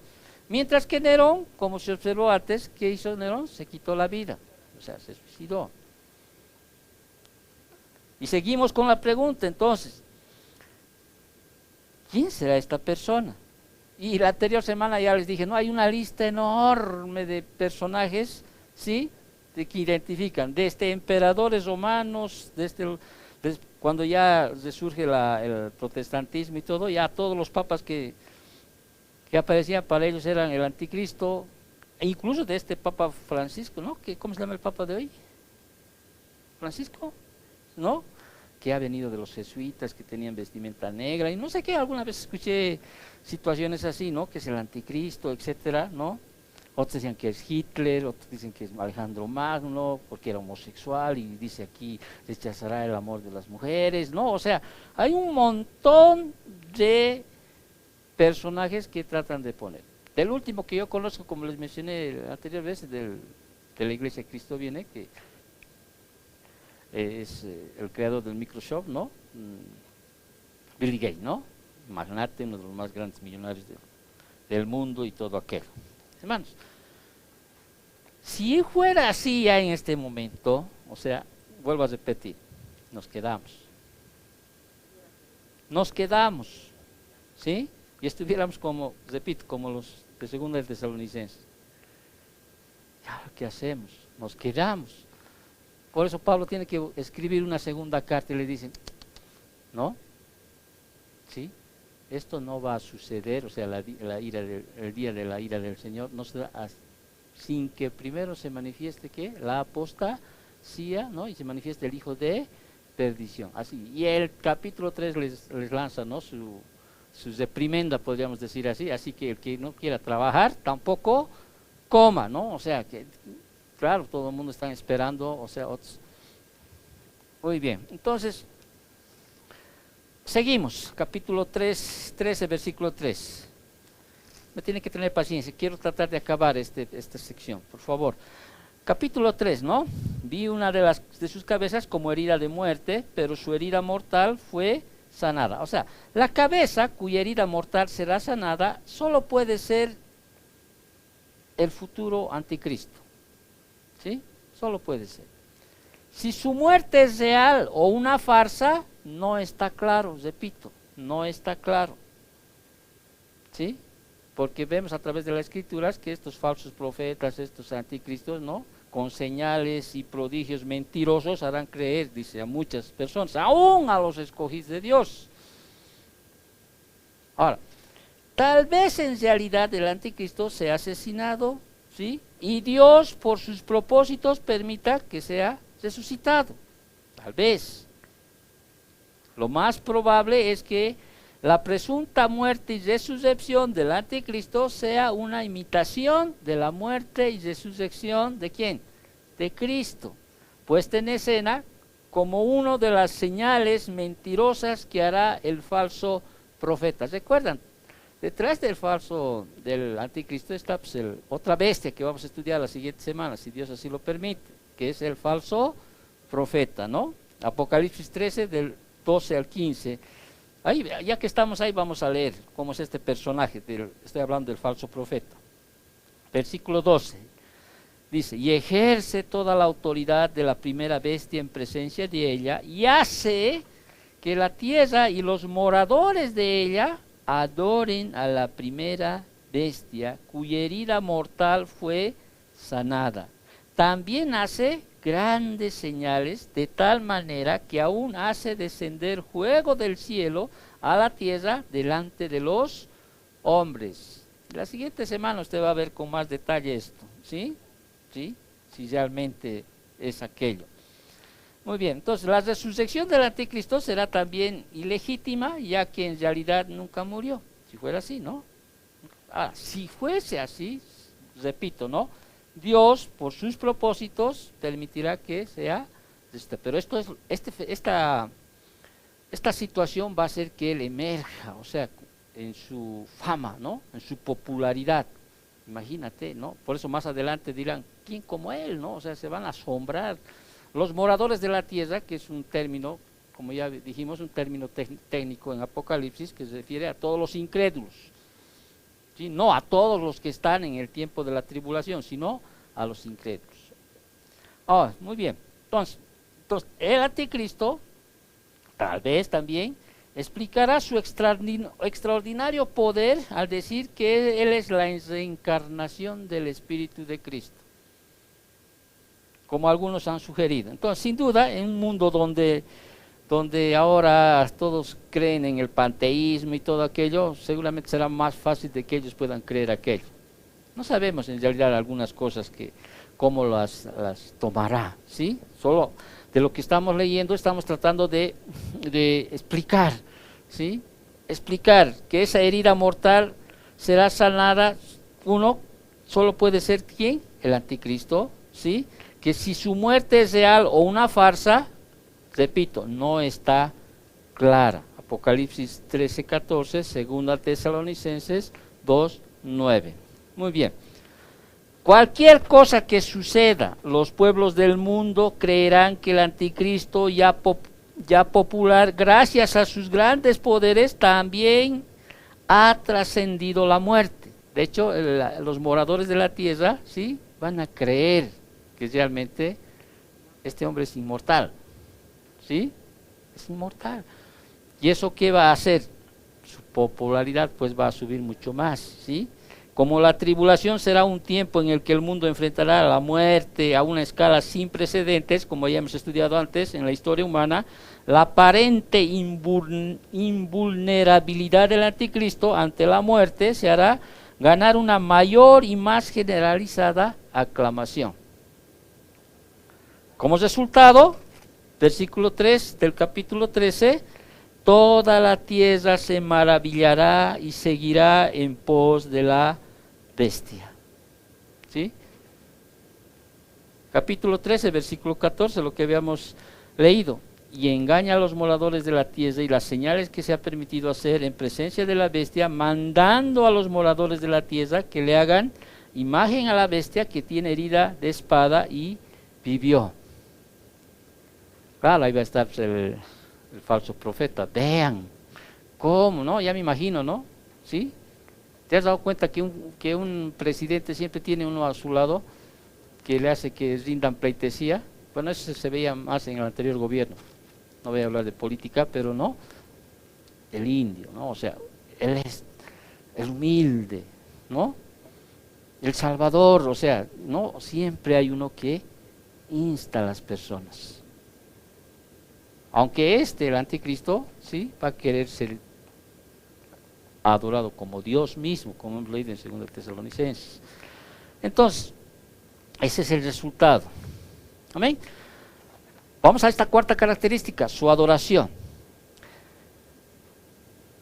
Speaker 1: Mientras que Nerón, como se observó antes, ¿qué hizo Nerón? Se quitó la vida, o sea, se suicidó. Y seguimos con la pregunta, entonces, ¿quién será esta persona? Y la anterior semana ya les dije, no, hay una lista enorme de personajes, ¿sí?, que identifican, desde emperadores romanos, cuando ya resurge el protestantismo y todo, ya todos los papas que aparecían para ellos eran el anticristo, e incluso de este Papa Francisco, ¿no? ¿Cómo se llama el Papa de hoy? Francisco, ¿no? Que ha venido de los jesuitas, que tenían vestimenta negra, y no sé qué, alguna vez escuché situaciones así, ¿no? Que es el anticristo, etcétera, ¿no? Otros decían que es Hitler, otros dicen que es Alejandro Magno, porque era homosexual, y dice aquí, rechazará el amor de las mujeres, ¿no? O sea, hay un montón de personajes que tratan de poner. El último que yo conozco, como les mencioné la anterior vez, de la Iglesia Cristo Viene, que es el creador del Microsoft, ¿no? Bill Gates, ¿no? Magnate, uno de los más grandes millonarios del mundo y todo aquello. Hermanos, si fuera así ya en este momento, o sea, vuelvo a repetir, nos quedamos, ¿sí? Y estuviéramos como, repito, como los de segunda de Tesalonicenses. Ya, ¿qué hacemos? Nos quedamos. Por eso Pablo tiene que escribir una segunda carta y le dicen, ¿no? ¿Sí? Esto no va a suceder, o sea, el día de la ira del Señor no será sin que primero se manifieste ¿qué? La apostasía, ¿no? Y se manifieste el hijo de perdición. Así. Y el capítulo 3 les lanza, ¿no? Su reprimenda, podríamos decir así. Así que el que no quiera trabajar, tampoco coma, ¿no? O sea, que claro, todo el mundo está esperando, o sea, otros. Muy bien, entonces, seguimos, capítulo 3, 13, versículo 3. Me tiene que tener paciencia, quiero tratar de acabar esta sección, por favor. Capítulo 3, ¿no? Vi una de sus cabezas como herida de muerte, pero su herida mortal fue sanada. O sea, la cabeza cuya herida mortal será sanada solo puede ser el futuro anticristo. ¿Sí? Solo puede ser. Si su muerte es real o una farsa, no está claro, repito, no está claro. ¿Sí? Porque vemos a través de las escrituras que estos falsos profetas, estos anticristos, ¿no? Con señales y prodigios mentirosos harán creer, dice, a muchas personas, aún a los escogidos de Dios. Ahora, tal vez en realidad el anticristo sea asesinado, ¿sí? Y Dios, por sus propósitos, permita que sea resucitado. Tal vez. Lo más probable es que la presunta muerte y resurrección del anticristo sea una imitación de la muerte y resurrección ¿de quién? De Cristo, puesta en escena como una de las señales mentirosas que hará el falso profeta. ¿Recuerdan? Detrás del anticristo está pues, otra bestia que vamos a estudiar la siguiente semana, si Dios así lo permite, que es el falso profeta, ¿no? Apocalipsis 13 del 12 al 15. Ahí, ya que estamos ahí, vamos a leer cómo es este personaje, estoy hablando del falso profeta. Versículo 12, dice, y ejerce toda la autoridad de la primera bestia en presencia de ella, y hace que la tierra y los moradores de ella adoren a la primera bestia, cuya herida mortal fue sanada. También hace grandes señales, de tal manera que aún hace descender fuego del cielo a la tierra delante de los hombres. La siguiente semana usted va a ver con más detalle esto, ¿sí? ¿Sí? Si realmente es aquello. Muy bien, entonces la resurrección del anticristo será también ilegítima, ya que en realidad nunca murió. Si fuera así, ¿no? Si fuese así, repito, ¿no? Dios, por sus propósitos, permitirá que sea, pero esta situación va a hacer que él emerja, o sea, en su fama, ¿no? En su popularidad. Imagínate, ¿no? Por eso más adelante dirán, ¿quién como él, no? O sea, se van a asombrar. Los moradores de la tierra, que es un término, como ya dijimos, un término técnico en Apocalipsis, que se refiere a todos los incrédulos. ¿Sí? No a todos los que están en el tiempo de la tribulación, sino a los incrédulos. Muy bien. Entonces, el anticristo, tal vez también, explicará su extraordinario poder al decir que él es la reencarnación del Espíritu de Cristo, como algunos han sugerido. Entonces, sin duda, en un mundo donde ahora todos creen en el panteísmo y todo aquello, seguramente será más fácil de que ellos puedan creer aquello. No sabemos en realidad algunas cosas cómo las tomará, ¿sí? Solo de lo que estamos leyendo estamos tratando de explicar, ¿sí? Explicar que esa herida mortal será sanada. Uno solo puede ser ¿quién? El anticristo, ¿sí? Que si su muerte es real o una farsa, repito, no está clara. Apocalipsis 13:14, segunda Tesalonicenses 2:9. Muy bien. Cualquier cosa que suceda, los pueblos del mundo creerán que el anticristo ya popular, gracias a sus grandes poderes, también ha trascendido la muerte. De hecho, los moradores de la tierra, ¿sí? Van a creer que realmente este hombre es inmortal, ¿sí? Es inmortal. ¿Y eso qué va a hacer? Su popularidad pues va a subir mucho más, ¿sí? Como la tribulación será un tiempo en el que el mundo enfrentará la muerte a una escala sin precedentes, como ya hemos estudiado antes en la historia humana, la aparente invulnerabilidad del anticristo ante la muerte se hará ganar una mayor y más generalizada aclamación. Como resultado, versículo 3 del capítulo 13, toda la tierra se maravillará y seguirá en pos de la bestia. ¿Sí? Capítulo 13, versículo 14, lo que habíamos leído. Y engaña a los moradores de la tierra y las señales que se ha permitido hacer en presencia de la bestia, mandando a los moradores de la tierra que le hagan imagen a la bestia que tiene herida de espada y vivió. Claro, ahí va a estar el falso profeta. Vean, ¿cómo? ¿No? Ya me imagino, ¿no? ¿Sí? ¿Te has dado cuenta que un presidente siempre tiene uno a su lado que le hace que rindan pleitesía? Bueno, eso se veía más en el anterior gobierno. No voy a hablar de política, pero no. El indio, ¿no? O sea, él es el humilde, ¿no? El salvador, o sea, no siempre hay uno que insta a las personas. Aunque el anticristo, sí, va a querer ser adorado como Dios mismo, como hemos leído en 2 Tesalonicenses. Entonces, ese es el resultado. Amén. Vamos a esta cuarta característica, su adoración.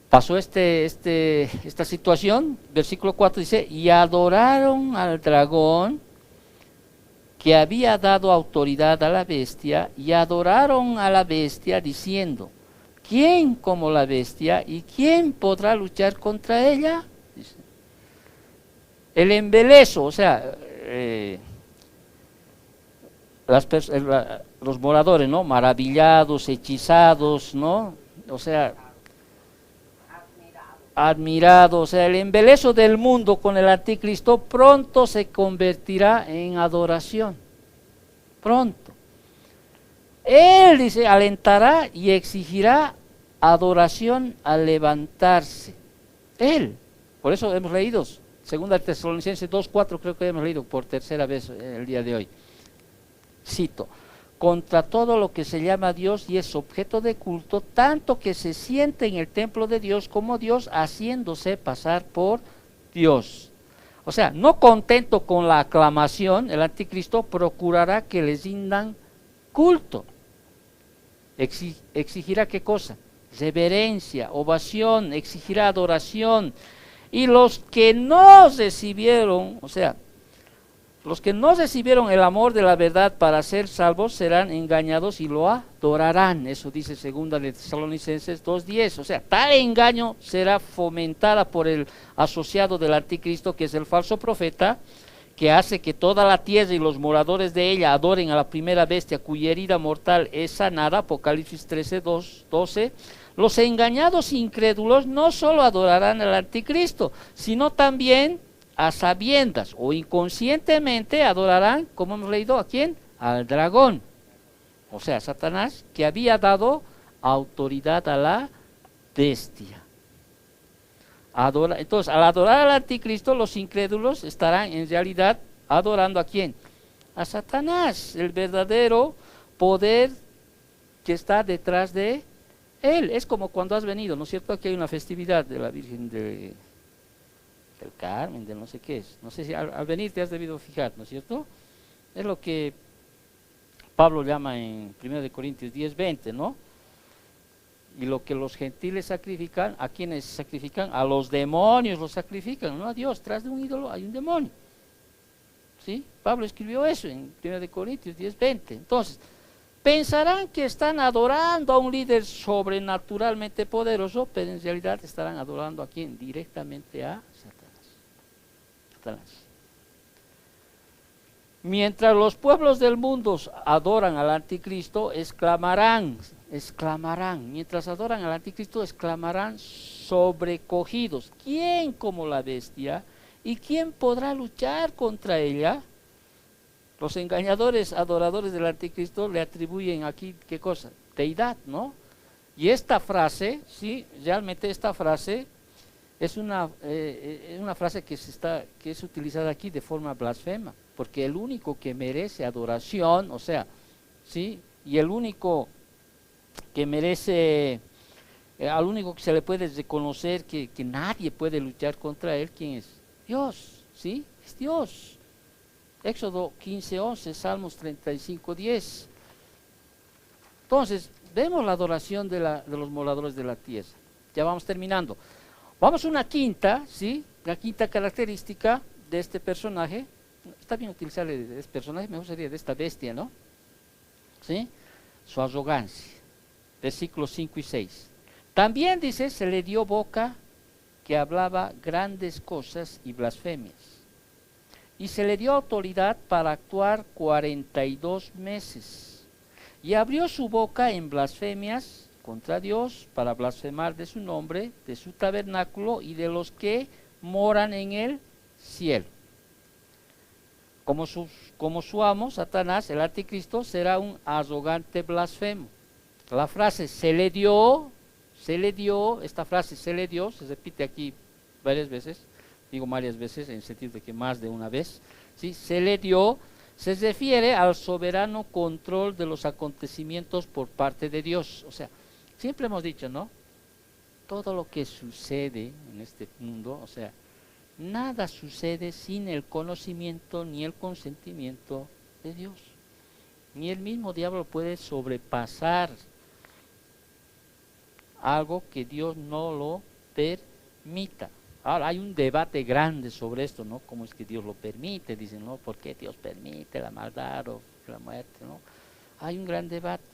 Speaker 1: pasó esta situación, versículo 4 dice, y adoraron al dragón que había dado autoridad a la bestia, y adoraron a la bestia diciendo, ¿quién como la bestia y quién podrá luchar contra ella? Dice. El embeleso, o sea, los moradores, ¿no? Maravillados, hechizados, ¿no? O sea, admirado, o sea, el embeleso del mundo con el anticristo pronto se convertirá en adoración, pronto. Él, dice, alentará y exigirá adoración al levantarse. Él, por eso hemos leído, 2 Tesalonicenses 2:4, creo que hemos leído por tercera vez el día de hoy. Cito, contra todo lo que se llama Dios y es objeto de culto, tanto que se siente en el templo de Dios como Dios, haciéndose pasar por Dios. O sea, no contento con la aclamación, el anticristo procurará que les rindan culto. Exigirá ¿qué cosa? Reverencia, ovación, exigirá adoración. Y los que no recibieron, o sea, los que no recibieron el amor de la verdad para ser salvos serán engañados y lo adorarán. Eso dice 2 Tesalonicenses 2:10. O sea, tal engaño será fomentada por el asociado del anticristo, que es el falso profeta, que hace que toda la tierra y los moradores de ella adoren a la primera bestia cuya herida mortal es sanada. Apocalipsis 13:12. Los engañados incrédulos no solo adorarán al anticristo, sino también a sabiendas o inconscientemente adorarán, como hemos leído, ¿a quién? Al dragón, o sea, Satanás, que había dado autoridad a la bestia. Entonces, al adorar al anticristo, los incrédulos estarán en realidad adorando ¿a quién? A Satanás, el verdadero poder que está detrás de él. Es como cuando has venido, ¿no es cierto? Aquí hay una festividad de la Virgen del Carmen, de no sé qué es. No sé si al venir te has debido fijar, ¿no es cierto? Es lo que Pablo llama en 1 Corintios 10:20, ¿no? Y lo que los gentiles sacrifican, ¿a quiénes sacrifican? A los demonios los sacrifican, no a Dios. Tras de un ídolo hay un demonio. ¿Sí? Pablo escribió eso en 1 Corintios 10:20. Entonces, pensarán que están adorando a un líder sobrenaturalmente poderoso, pero en realidad estarán adorando ¿a quién? Directamente a Satanás. Mientras los pueblos del mundo adoran al anticristo, exclamarán, mientras adoran al anticristo, exclamarán sobrecogidos, ¿quién como la bestia? ¿Y quién podrá luchar contra ella? Los engañadores, adoradores del anticristo le atribuyen aquí, ¿qué cosa? Deidad, ¿no? Y esta frase, sí, realmente esta frase es una frase que es utilizada aquí de forma blasfema, porque el único que merece adoración, o sea, sí, y el único que merece, al único que se le puede reconocer que nadie puede luchar contra él, ¿quién es? Dios, ¿sí? Es Dios. Éxodo 15:11, Salmos 35:10. Entonces, vemos la adoración de los moradores de la tierra. Ya vamos terminando. Vamos a una quinta, ¿sí? La quinta característica de este personaje. Está bien utilizar este personaje, mejor sería de esta bestia, ¿no? ¿Sí? Su arrogancia. Versículos 5 y 6. También dice, se le dio boca que hablaba grandes cosas y blasfemias. Y se le dio autoridad para actuar 42 meses. Y abrió su boca en blasfemias contra Dios para blasfemar de su nombre, de su tabernáculo y de los que moran en el cielo. Como su amo, Satanás, el anticristo, será un arrogante blasfemo. La frase se le dio, esta frase se le dio, se repite aquí varias veces, digo varias veces en el sentido de que más de una vez, ¿sí? Se le dio, se refiere al soberano control de los acontecimientos por parte de Dios. O sea, siempre hemos dicho, ¿no? Todo lo que sucede en este mundo, o sea, nada sucede sin el conocimiento ni el consentimiento de Dios. Ni el mismo diablo puede sobrepasar algo que Dios no lo permita. Ahora hay un debate grande sobre esto, ¿no? ¿Cómo es que Dios lo permite? Dicen, ¿no? ¿Por qué Dios permite la maldad o la muerte, ¿no? Hay un gran debate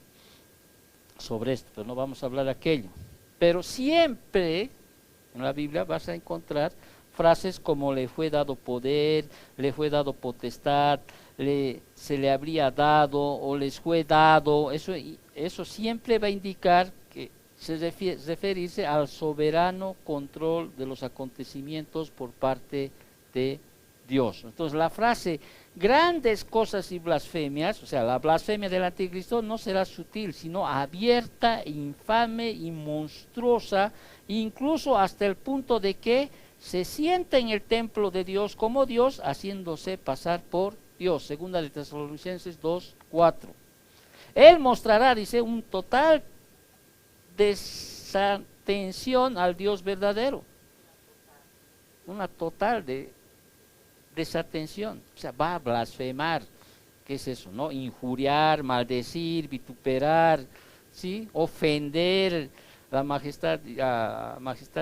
Speaker 1: sobre esto, pero no vamos a hablar de aquello. Pero siempre en la Biblia vas a encontrar frases como le fue dado poder, le fue dado potestad, se le habría dado o les fue dado. Eso siempre va a indicar que referirse al soberano control de los acontecimientos por parte de Dios. Entonces la frase grandes cosas y blasfemias, o sea, la blasfemia del anticristo no será sutil, sino abierta, infame y monstruosa, incluso hasta el punto de que se sienta en el templo de Dios como Dios, haciéndose pasar por Dios. Segunda de Tesalonicenses 2:4. Él mostrará, dice, un total desatención al Dios verdadero, una total desatención, o sea, va a blasfemar. ¿Qué es eso? ¿No? Injuriar, maldecir, vituperar, ¿sí? Ofender la majestad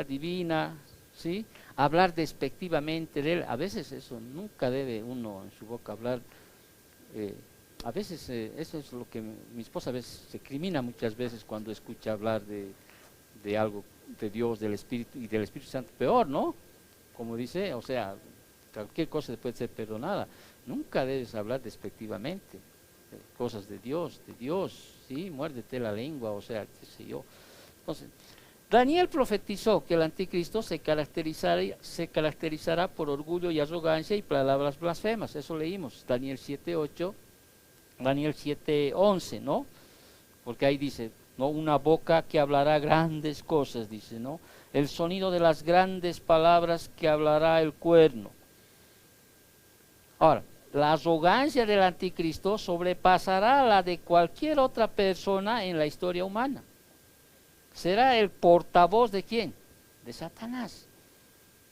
Speaker 1: divina, ¿sí? Hablar despectivamente de él. A veces eso nunca debe uno en su boca hablar. A veces eso es lo que mi esposa a veces se crimina muchas veces cuando escucha hablar de algo de Dios, del Espíritu y del Espíritu Santo. Peor, ¿no? Como dice, o sea, cualquier cosa puede ser perdonada. Nunca debes hablar despectivamente cosas de Dios, ¿sí? Muérdete la lengua, o sea, qué sé yo. Entonces, Daniel profetizó que el anticristo se caracterizará por orgullo y arrogancia y palabras blasfemas. Eso leímos, Daniel 7:8, Daniel 7:11, ¿no? Porque ahí dice, ¿no? Una boca que hablará grandes cosas, dice, ¿no? El sonido de las grandes palabras que hablará el cuerno. Ahora, la arrogancia del anticristo sobrepasará la de cualquier otra persona en la historia humana. Será el portavoz de ¿quién? De Satanás,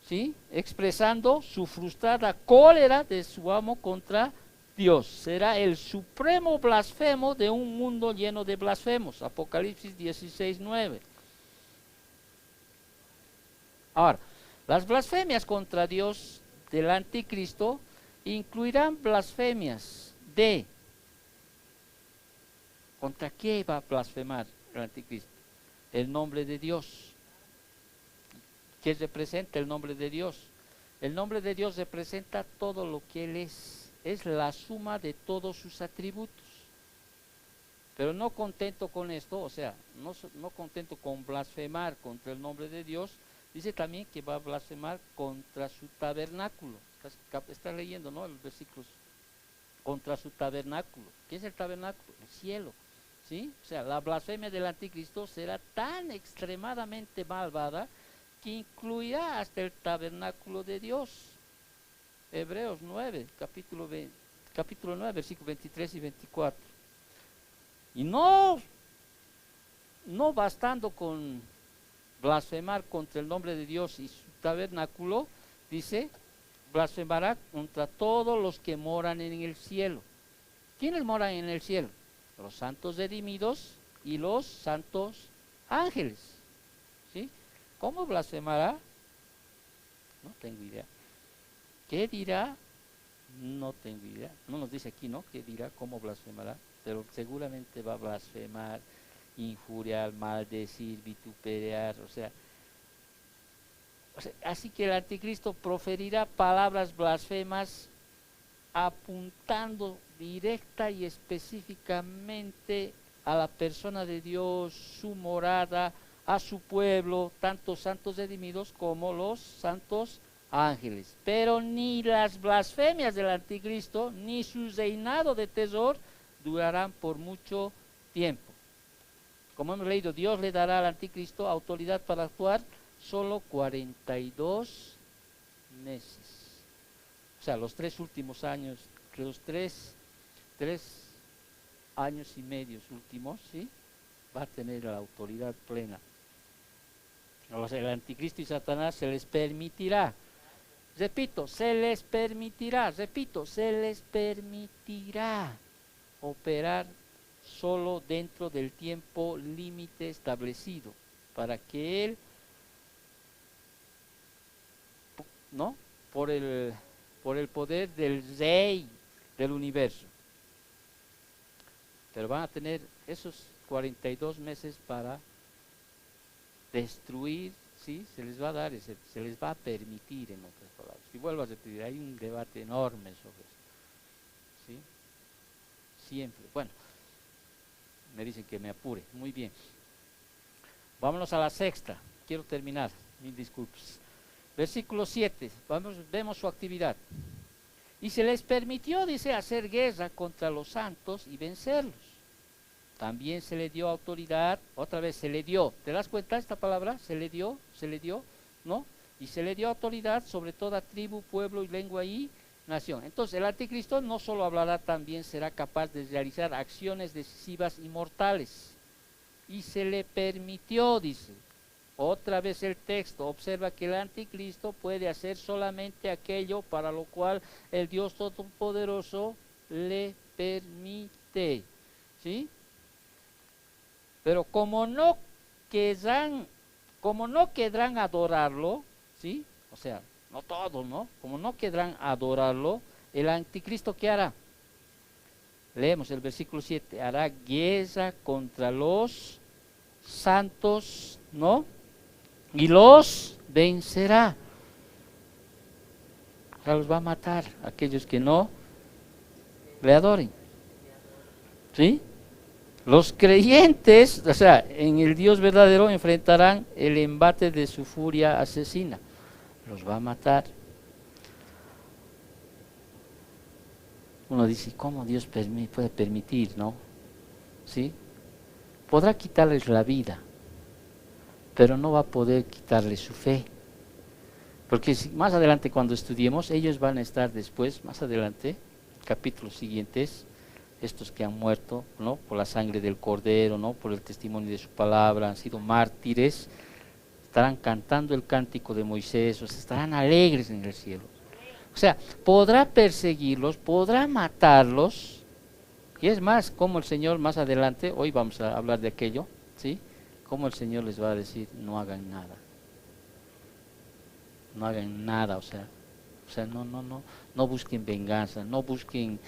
Speaker 1: ¿sí? Expresando su frustrada cólera de su amo contra Dios. Será el supremo blasfemo de un mundo lleno de blasfemos. Apocalipsis 16:9. Ahora, las blasfemias contra Dios del anticristo incluirán blasfemias de... ¿Contra qué va a blasfemar el anticristo? El nombre de Dios. ¿Qué representa el nombre de Dios? El nombre de Dios representa todo lo que Él es la suma de todos sus atributos. Pero no contento con esto, o sea, no contento con blasfemar contra el nombre de Dios, dice también que va a blasfemar contra su tabernáculo. Estás leyendo, ¿no? Los versículos. Contra su tabernáculo. ¿Qué es el tabernáculo? El cielo. ¿Sí? O sea, la blasfemia del anticristo será tan extremadamente malvada que incluirá hasta el tabernáculo de Dios. Hebreos 9, capítulo 9, versículos 23 y 24. Y no bastando con blasfemar contra el nombre de Dios y su tabernáculo, dice, blasfemará contra todos los que moran en el cielo. ¿Quiénes moran en el cielo? Los santos redimidos y los santos ángeles. ¿Sí? ¿Cómo blasfemará? No tengo idea. ¿Qué dirá? No tengo idea. No nos dice aquí, ¿no? ¿Qué dirá? ¿Cómo blasfemará? Pero seguramente va a blasfemar, injuriar, maldecir, vituperar, o sea, así que el anticristo proferirá palabras blasfemas apuntando directa y específicamente a la persona de Dios, su morada, a su pueblo, tanto santos redimidos como los santos ángeles. Pero ni las blasfemias del anticristo, ni su reinado de terror durarán por mucho tiempo. Como hemos leído, Dios le dará al anticristo autoridad para actuar solo 42 meses. O sea, los 3 últimos años, los tres años y medios últimos, ¿sí? Va a tener la autoridad plena. O sea, el anticristo y Satanás se les permitirá, repito, se les permitirá operar solo dentro del tiempo límite establecido, para que Él ¿no? Por el, por el poder del rey del universo. Pero van a tener esos 42 meses para destruir, ¿sí? Se les va a dar, se les va a permitir, en otras palabras. Y vuelvo a repetir, hay un debate enorme sobre eso, ¿sí? Siempre. Bueno, me dicen que me apure. Muy bien. Vámonos a la sexta. Quiero terminar. Mil disculpas. Versículo 7. Vemos su actividad. Y se les permitió, dice, hacer guerra contra los santos y vencerlos. También se le dio autoridad, otra vez se le dio, ¿te das cuenta esta palabra? Se le dio, ¿no? Y se le dio autoridad sobre toda tribu, pueblo y lengua y nación. Entonces el anticristo no solo hablará, también será capaz de realizar acciones decisivas y mortales. Y se le permitió, dice, otra vez el texto, observa que el anticristo puede hacer solamente aquello para lo cual el Dios Todopoderoso le permite, ¿sí? Pero como no querrán adorarlo, ¿sí? O sea, no todos, ¿no? Como no querrán adorarlo, el anticristo, ¿qué hará? Leemos el versículo 7, hará guerra contra los santos, ¿no? Y los vencerá. O sea, los va a matar a aquellos que no le adoren, ¿sí? Los creyentes, o sea, en el Dios verdadero enfrentarán el embate de su furia asesina. Los va a matar. Uno dice, ¿cómo Dios puede permitir, no? ¿Sí? Podrá quitarles la vida, pero no va a poder quitarles su fe. Porque más adelante cuando estudiemos, ellos van a estar después, más adelante, capítulos siguientes, estos que han muerto, ¿no? Por la sangre del Cordero, ¿no? Por el testimonio de su palabra, han sido mártires, estarán cantando el cántico de Moisés, o sea, estarán alegres en el cielo. O sea, podrá perseguirlos, podrá matarlos, y es más, como el Señor más adelante, hoy vamos a hablar de aquello, ¿sí? Como el Señor les va a decir, no hagan nada. No hagan nada, o sea, no busquen venganza, no busquen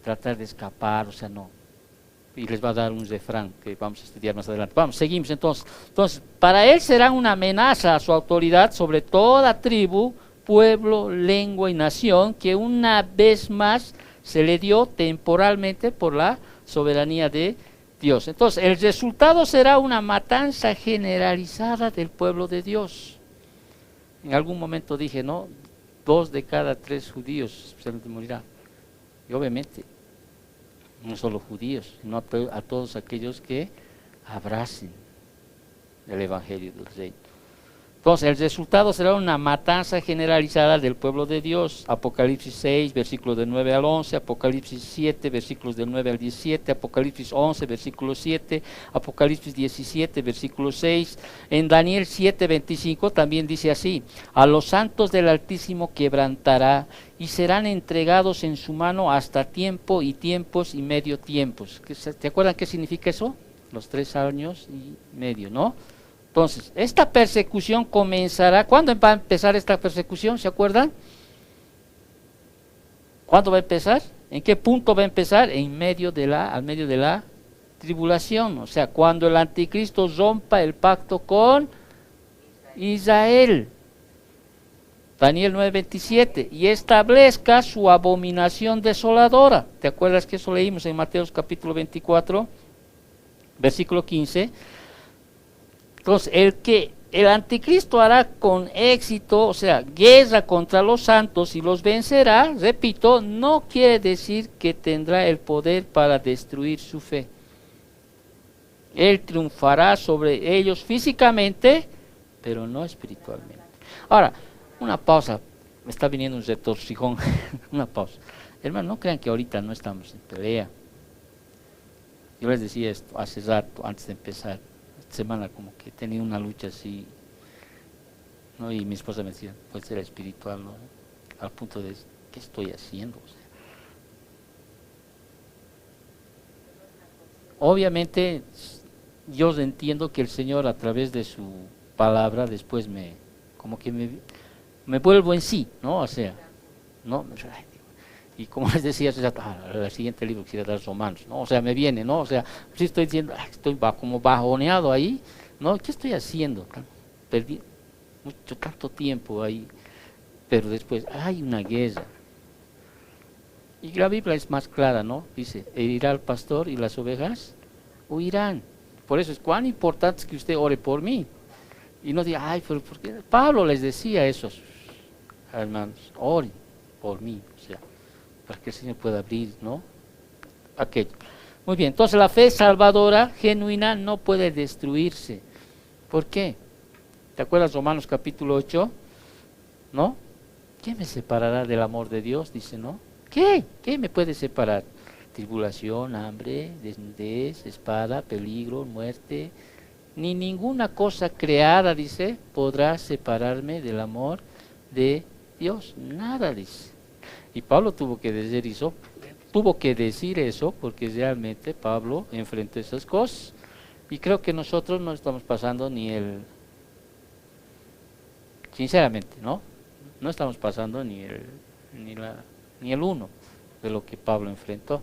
Speaker 1: tratar de escapar, o sea, no. Y les va a dar un refrán que vamos a estudiar más adelante. Vamos, seguimos entonces. Entonces, para él será una amenaza a su autoridad sobre toda tribu, pueblo, lengua y nación, que una vez más se le dio temporalmente por la soberanía de Dios. Entonces, el resultado será una matanza generalizada del pueblo de Dios. En algún momento dije, ¿no? 2 de cada 3 judíos se morirán. Y obviamente, no solo judíos, sino a todos aquellos que abracen el Evangelio del Reino. Entonces, el resultado será una matanza generalizada del pueblo de Dios. Apocalipsis 6, versículos del 9 al 11, Apocalipsis 7, versículos del 9 al 17, Apocalipsis 11, versículo 7, Apocalipsis 17, versículo 6. En Daniel 7, 25 también dice así, a los santos del Altísimo quebrantará y serán entregados en su mano hasta tiempo y tiempos y medio tiempos. ¿Te acuerdan qué significa eso? Los 3 años y medio, ¿no? Entonces, esta persecución comenzará. ¿Cuándo va a empezar esta persecución? ¿Se acuerdan? ¿Cuándo va a empezar? ¿En qué punto va a empezar? Al medio de la tribulación. O sea, cuando el anticristo rompa el pacto con Israel. Daniel 9:27. Y establezca su abominación desoladora. ¿Te acuerdas que eso leímos en Mateo capítulo 24, versículo 15? Entonces, el anticristo hará con éxito, o sea, guerra contra los santos y los vencerá, repito, no quiere decir que tendrá el poder para destruir su fe. Él triunfará sobre ellos físicamente, pero no espiritualmente. Ahora, una pausa, me está viniendo un retorcijón, una pausa. Hermano, no crean que ahorita no estamos en pelea. Yo les decía esto hace rato, antes de empezar. Semana como que tenía una lucha así, ¿no? Y mi esposa me decía, puede ser espiritual, ¿no? Al punto de, ¿qué estoy haciendo? O sea, obviamente, yo entiendo que el Señor a través de su palabra después me como que me vuelvo en sí, ¿no? O sea, ¿no? Y como les decía, el siguiente libro quisiera dar Romanos, ¿no? O sea, me viene, ¿no? O sea, si estoy diciendo, estoy como bajoneado ahí, ¿no? ¿Qué estoy haciendo? Perdí tanto tiempo ahí, pero después hay una guerra. Y la Biblia es más clara, ¿no? Dice, herirá al pastor y las ovejas huirán. Por eso es cuán importante es que usted ore por mí. Y no diga, pero ¿por qué? Pablo les decía a esos hermanos, oren por mí, o sea, para que el Señor pueda abrir, ¿no? Aquello. Muy bien, entonces la fe salvadora, genuina, no puede destruirse. ¿Por qué? ¿Te acuerdas Romanos capítulo 8? ¿No? ¿Qué me separará del amor de Dios? Dice, ¿no? ¿Qué? ¿Qué me puede separar? Tribulación, hambre, desnudez, espada, peligro, muerte. Ni ninguna cosa creada, dice, podrá separarme del amor de Dios. Nada, dice. Y Pablo tuvo que decir eso porque realmente Pablo enfrentó esas cosas. Y creo que nosotros no estamos pasando sinceramente, ¿no? No estamos pasando ni el uno de lo que Pablo enfrentó.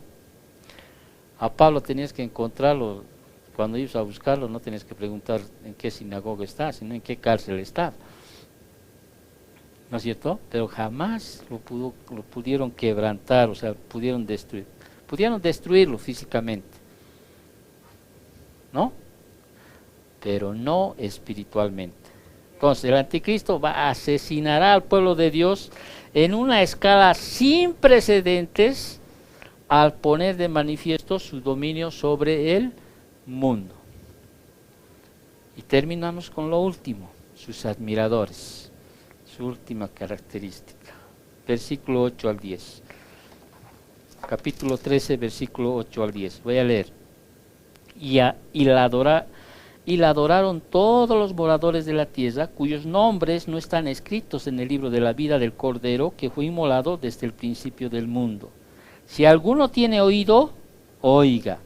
Speaker 1: A Pablo tenías que encontrarlo, cuando ibas a buscarlo no tenías que preguntar en qué sinagoga está, sino en qué cárcel está. ¿No es cierto? Pero jamás lo pudieron quebrantar, o sea, pudieron destruir. Pudieron destruirlo físicamente, ¿no? Pero no espiritualmente. Entonces el anticristo asesinará al pueblo de Dios en una escala sin precedentes al poner de manifiesto su dominio sobre el mundo. Y terminamos con lo último, sus admiradores, su última característica. Versículo 8 al 10. Capítulo 13, versículo 8 al 10. Voy a leer. Y la adoraron todos los moradores de la tierra, cuyos nombres no están escritos en el libro de la vida del Cordero, que fue inmolado desde el principio del mundo. Si alguno tiene oído, oiga.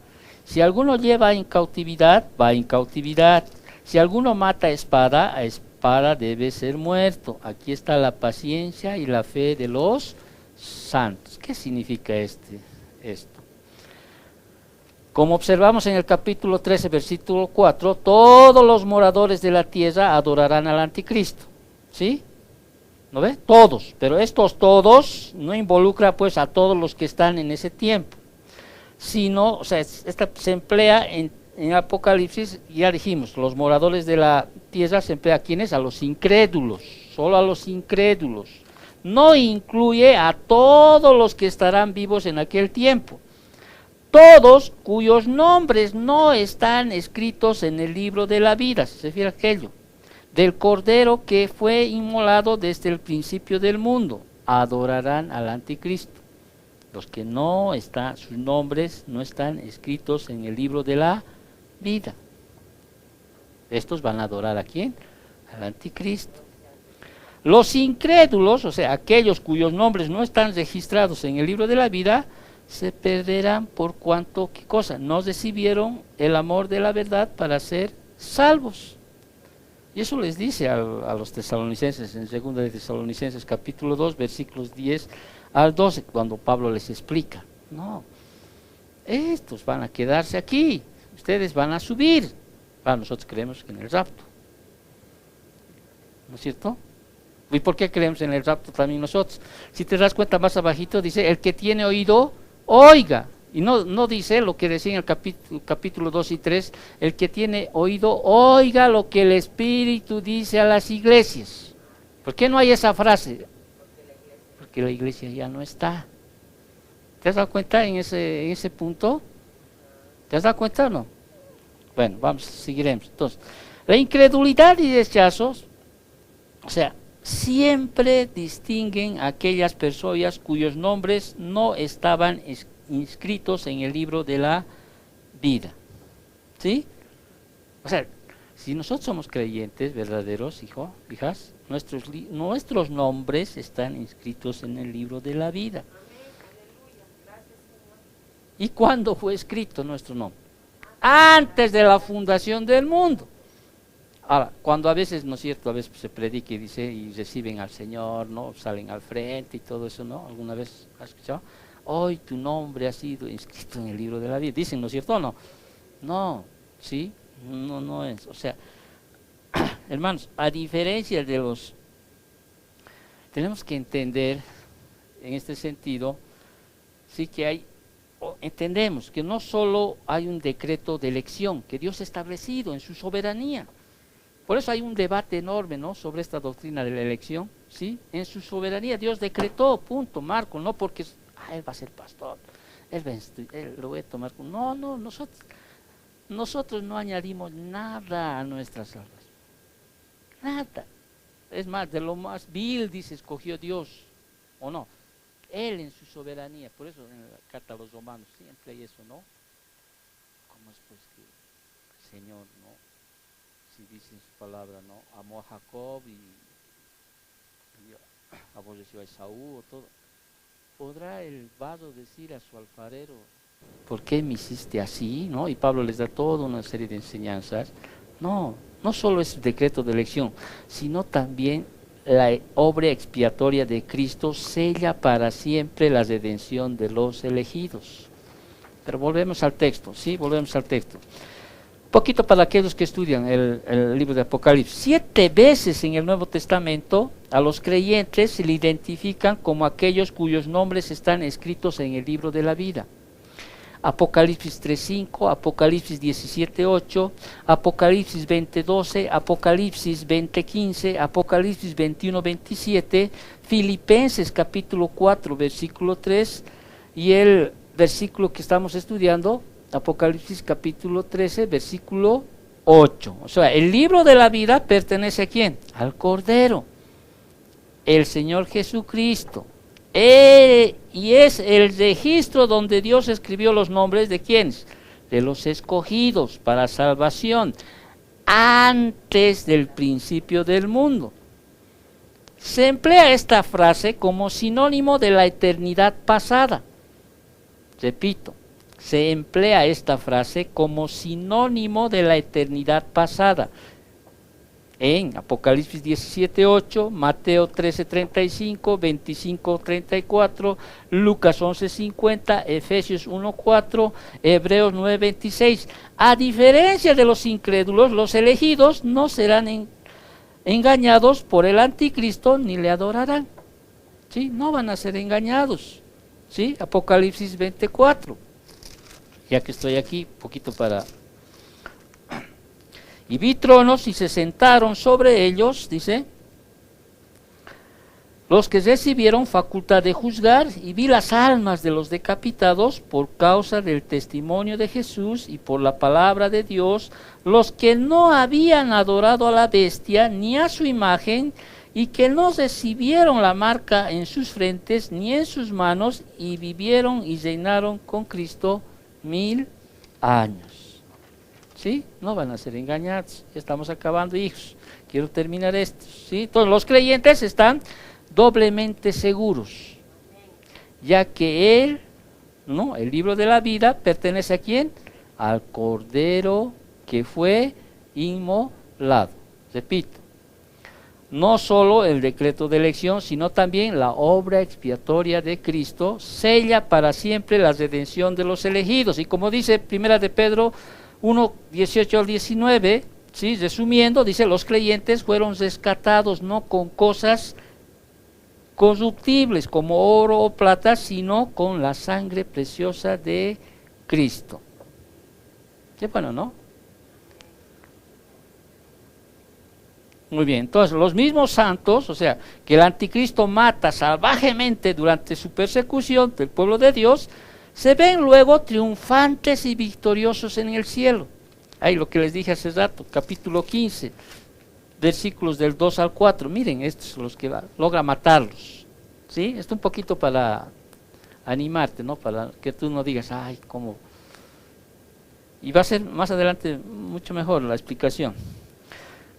Speaker 1: Si alguno lleva en cautividad, va en cautividad. Si alguno mata a espada debe ser muerto. Aquí está la paciencia y la fe de los santos. ¿Qué significa esto? Como observamos en el capítulo 13, versículo 4, todos los moradores de la tierra adorarán al anticristo. ¿Sí? ¿No ve? Todos. Pero estos todos no involucra pues a todos los que están en ese tiempo. Sino, o sea, esta se emplea en Apocalipsis, ya dijimos, los moradores de la tierra se emplea a ¿quiénes? A los incrédulos, solo a los incrédulos. No incluye a todos los que estarán vivos en aquel tiempo. Todos cuyos nombres no están escritos en el libro de la vida, se refiere a aquello, del Cordero que fue inmolado desde el principio del mundo, adorarán al anticristo. Los que sus nombres no están escritos en el libro de la vida. Estos van a adorar ¿a quién? Al anticristo. Los incrédulos, o sea, aquellos cuyos nombres no están registrados en el libro de la vida, se perderán por cuanto, ¿qué cosa? No recibieron el amor de la verdad para ser salvos. Y eso les dice a los tesalonicenses, en 2 de Tesalonicenses capítulo 2, versículos 10 al 12, cuando Pablo les explica. No, estos van a quedarse aquí, ustedes van a subir. Nosotros creemos que en el rapto. ¿No es cierto? ¿Y por qué creemos en el rapto también nosotros? Si te das cuenta más abajito, dice, el que tiene oído, oiga. Y no dice lo que decía en el capítulo 2 y 3, el que tiene oído, oiga lo que el Espíritu dice a las iglesias. ¿Por qué no hay esa frase? Porque la iglesia ya no está. ¿Te has dado cuenta en ese punto? ¿Te has dado cuenta o no? Bueno, seguiremos. Entonces, la incredulidad y rechazos, o sea, siempre distinguen a aquellas personas cuyos nombres no estaban inscritos en el libro de la vida. ¿Sí? O sea, si nosotros somos creyentes verdaderos, hijas, nuestros nombres están inscritos en el libro de la vida. ¿Y cuándo fue escrito nuestro nombre? Antes de la fundación del mundo. Ahora, cuando a veces, ¿no es cierto?, a veces se predica y dice, y reciben al Señor, ¿no?, salen al frente y todo eso, ¿no? ¿Alguna vez has escuchado? Hoy tu nombre ha sido inscrito en el libro de la vida. Dicen, ¿no es cierto o no? No, ¿sí? No, no es. O sea, hermanos, a diferencia de los... Tenemos que entender, en este sentido, sí que hay... Entendemos que no solo hay un decreto de elección que Dios ha establecido en su soberanía. Por eso hay un debate enorme, ¿no?, sobre esta doctrina de la elección, ¿sí? En su soberanía Dios decretó, punto, Marco, no porque él va a ser pastor, él lo voy a tomar. No, nosotros no añadimos nada a nuestra salvación, nada. Es más, de lo más vil, dice, escogió Dios, ¿o no? Él en su soberanía, por eso en la carta a los romanos siempre hay eso, ¿no? ¿Cómo es pues que el Señor, no? Si dice en su palabra, ¿no?, amó a Jacob y aborreció a Esaú o todo. ¿Podrá el vaso decir a su alfarero, ¿por qué me hiciste así?, ¿no? Y Pablo les da toda una serie de enseñanzas. No, no solo es decreto de elección, sino también la obra expiatoria de Cristo sella para siempre la redención de los elegidos. Pero volvemos al texto, ¿sí? Volvemos al texto. Poquito para aquellos que estudian el libro de Apocalipsis. 7 veces en el Nuevo Testamento a los creyentes se le identifican como aquellos cuyos nombres están escritos en el libro de la vida. Apocalipsis 3:5, Apocalipsis 17:8, Apocalipsis 20:12, Apocalipsis 20:15, Apocalipsis 21:27, Filipenses capítulo 4, versículo 3 y el versículo que estamos estudiando, Apocalipsis capítulo 13, versículo 8. O sea, el libro de la vida pertenece ¿a quién? Al Cordero, el Señor Jesucristo. Y es el registro donde Dios escribió los nombres de ¿quiénes? De los escogidos para salvación antes del principio del mundo. Se emplea esta frase como sinónimo de la eternidad pasada. Repito, se emplea esta frase como sinónimo de la eternidad pasada. En Apocalipsis 17:8, Mateo 13:35, 25:34, Lucas 11:50, Efesios 1:4, Hebreos 9:26. A diferencia de los incrédulos, los elegidos no serán engañados por el anticristo ni le adorarán. ¿Sí? No van a ser engañados. ¿Sí? Apocalipsis 24. Ya que estoy aquí, poquito para... Y vi tronos y se sentaron sobre ellos, dice, los que recibieron facultad de juzgar, y vi las almas de los decapitados por causa del testimonio de Jesús y por la palabra de Dios, los que no habían adorado a la bestia ni a su imagen, y que no recibieron la marca en sus frentes ni en sus manos, y vivieron y reinaron con Cristo 1000 años. ¿Sí? No van a ser engañados. Estamos acabando, hijos. Quiero terminar esto. ¿Sí? Todos los creyentes están doblemente seguros, ya que él, ¿no?, el libro de la vida pertenece ¿a quién? Al Cordero que fue inmolado. Repito, no solo el decreto de elección, sino también la obra expiatoria de Cristo sella para siempre la redención de los elegidos. Y como dice Primera de Pedro 1, 18 al 19, ¿sí?, resumiendo, dice, los creyentes fueron rescatados no con cosas corruptibles como oro o plata, sino con la sangre preciosa de Cristo. Qué bueno, ¿no? Muy bien, entonces los mismos santos, o sea, que el anticristo mata salvajemente durante su persecución del pueblo de Dios, se ven luego triunfantes y victoriosos en el cielo. Ahí lo que les dije hace rato, capítulo 15, versículos del 2 al 4. Miren, estos son los que logra matarlos. ¿Sí? Esto un poquito para animarte, ¿no? Para que tú no digas, ay, ¿cómo? Y va a ser más adelante mucho mejor la explicación.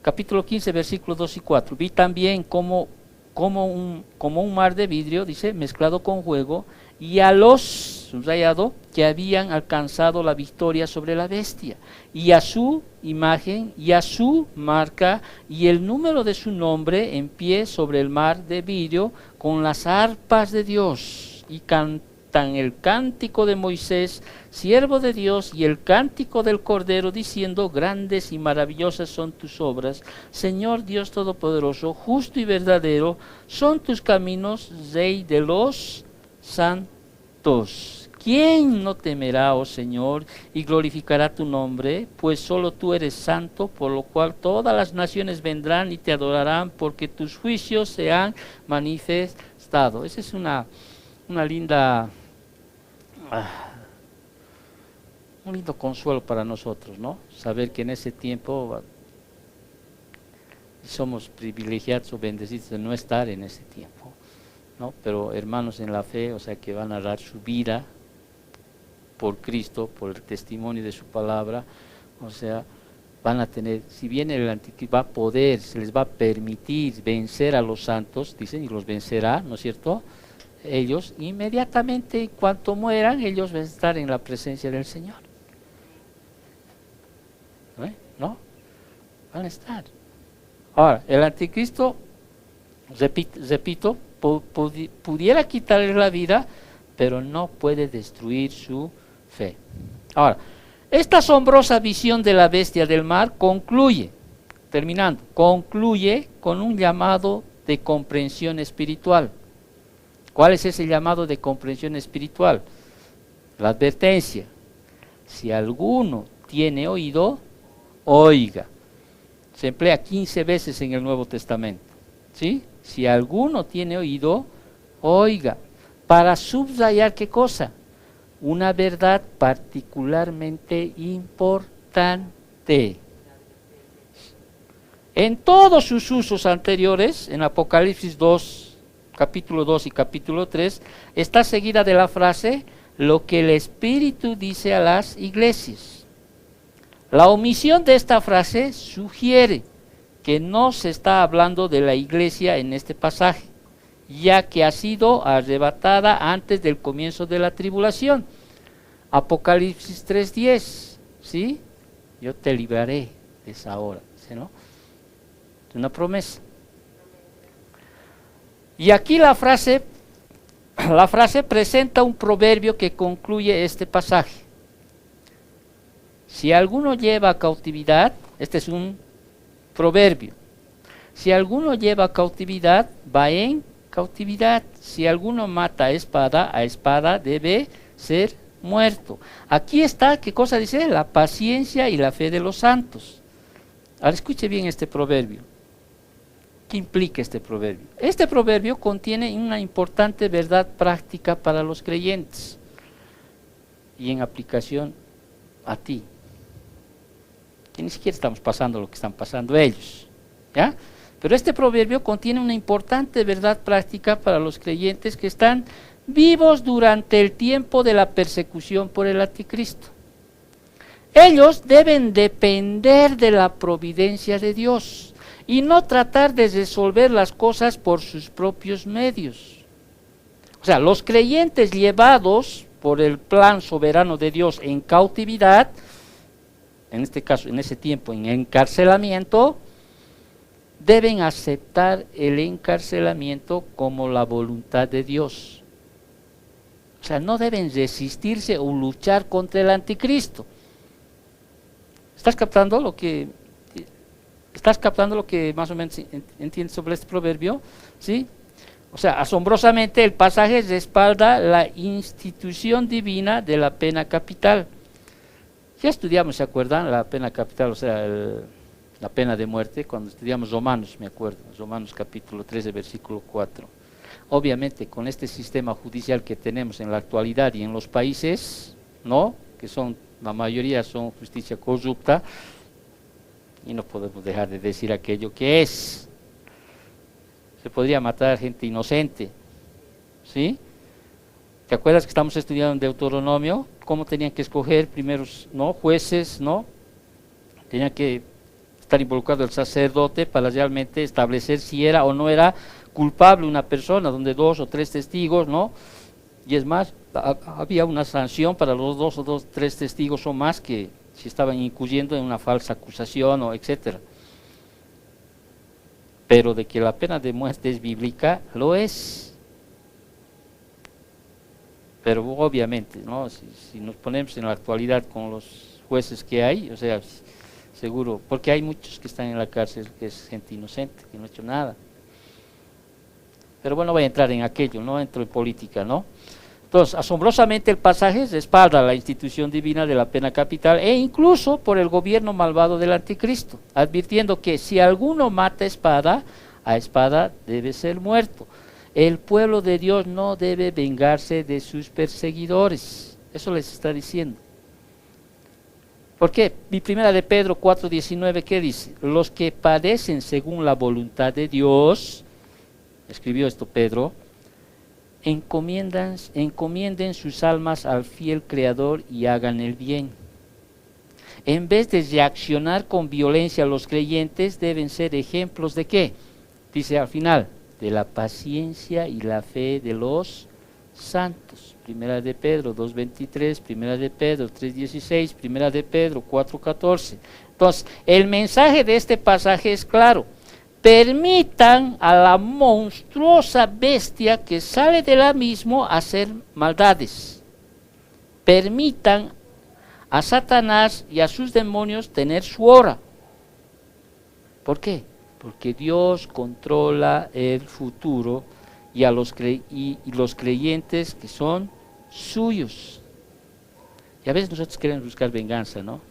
Speaker 1: Capítulo 15, versículos 2 y 4. Vi también como un mar de vidrio, dice, mezclado con fuego, y a los subrayado, que habían alcanzado la victoria sobre la bestia, y a su imagen, y a su marca, y el número de su nombre en pie sobre el mar de vidrio, con las arpas de Dios, y cantan el cántico de Moisés, siervo de Dios, y el cántico del Cordero, diciendo: grandes y maravillosas son tus obras, Señor Dios Todopoderoso, justo y verdadero son tus caminos, Rey de los santos. ¿Quién no temerá, oh Señor, y glorificará tu nombre? Pues solo tú eres santo, por lo cual todas las naciones vendrán y te adorarán, porque tus juicios se han manifestado. Esa es una linda, un lindo consuelo para nosotros, ¿no? Saber que en ese tiempo somos privilegiados o bendecidos de no estar en ese tiempo, ¿no? Pero hermanos en la fe, o sea, que van a dar su vida por Cristo, por el testimonio de su palabra, o sea, van a tener, si bien el anticristo va a poder, se les va a permitir vencer a los santos, dicen, y los vencerá, ¿no es cierto? Ellos inmediatamente, en cuanto mueran, ellos van a estar en la presencia del Señor. ¿No? Van a estar. Ahora, el anticristo, repito, pudiera quitarles la vida, pero no puede destruir su fe. Ahora, esta asombrosa visión de la bestia del mar concluye con un llamado de comprensión espiritual. ¿Cuál es ese llamado de comprensión espiritual? La advertencia: si alguno tiene oído, oiga. Se emplea 15 veces en el Nuevo Testamento, ¿sí? Si alguno tiene oído, oiga. Para subrayar, ¿qué cosa? Una verdad particularmente importante. En todos sus usos anteriores, en Apocalipsis 2, capítulo 2 y capítulo 3, está seguida de la frase: lo que el Espíritu dice a las iglesias. La omisión de esta frase sugiere que no se está hablando de la iglesia en este pasaje, ya que ha sido arrebatada antes del comienzo de la tribulación. Apocalipsis 3:10, ¿sí? Yo te libraré de esa hora, ¿sí, no? Es una promesa. Y aquí la frase presenta un proverbio que concluye este pasaje. Si alguno lleva a cautividad, este es un proverbio. Si alguno lleva a cautividad, va en cautividad. Si alguno mata a espada debe ser muerto. Aquí está, ¿qué cosa dice? La paciencia y la fe de los santos. Ahora escuche bien este proverbio. ¿Qué implica este proverbio? Este proverbio contiene una importante verdad práctica para los creyentes y en aplicación a ti, que ni siquiera estamos pasando lo que están pasando ellos, ¿ya? Pero este proverbio contiene una importante verdad práctica para los creyentes que están vivos durante el tiempo de la persecución por el anticristo. Ellos deben depender de la providencia de Dios y no tratar de resolver las cosas por sus propios medios. O sea, los creyentes llevados por el plan soberano de Dios en cautividad, en este caso, en ese tiempo, en encarcelamiento, deben aceptar el encarcelamiento como la voluntad de Dios. O sea, no deben resistirse o luchar contra el anticristo. ¿Estás captando lo que más o menos entiendes sobre este proverbio? ¿Sí? O sea, asombrosamente el pasaje respalda la institución divina de la pena capital. Ya estudiamos, ¿se acuerdan? La pena capital, o sea, la pena de muerte, cuando estudiamos Romanos, me acuerdo, Romanos capítulo 13, versículo 4. Obviamente, con este sistema judicial que tenemos en la actualidad y en los países, ¿no?, que son, la mayoría son justicia corrupta, y no podemos dejar de decir aquello que es. Se podría matar gente inocente, ¿sí? ¿Te acuerdas que estamos estudiando en Deuteronomio? ¿Cómo tenían que escoger primeros, no, jueces, no? Tenía que estar involucrado el sacerdote para realmente establecer si era o no era culpable una persona, donde 2 o 3 testigos, ¿no? Y es más, había una sanción para los dos, tres testigos o más que si estaban incurriendo en una falsa acusación o etcétera. Pero de que la pena de muerte es bíblica, lo es. Pero obviamente, ¿no? Si nos ponemos en la actualidad con los jueces que hay, o sea, seguro, porque hay muchos que están en la cárcel que es gente inocente, que no ha hecho nada. Pero bueno, voy a entrar en aquello, no entro en política, ¿no? Entonces, asombrosamente el pasaje respalda la institución divina de la pena capital e incluso por el gobierno malvado del anticristo, advirtiendo que si alguno mata a espada debe ser muerto. El pueblo de Dios no debe vengarse de sus perseguidores. Eso les está diciendo. ¿Por qué? Mi primera de Pedro 4:19, ¿qué dice? Los que padecen según la voluntad de Dios, escribió esto Pedro, encomienden sus almas al fiel Creador y hagan el bien. En vez de reaccionar con violencia, los creyentes deben ser ejemplos de ¿qué? Dice al final, de la paciencia y la fe de los santos. Primera de Pedro 2:23, Primera de Pedro 3:16, Primera de Pedro 4:14. Entonces, el mensaje de este pasaje es claro. Permitan a la monstruosa bestia que sale del abismo hacer maldades. Permitan a Satanás y a sus demonios tener su hora. ¿Por qué? Porque Dios controla el futuro y los creyentes que son suyos. Y a veces nosotros queremos buscar venganza, ¿no?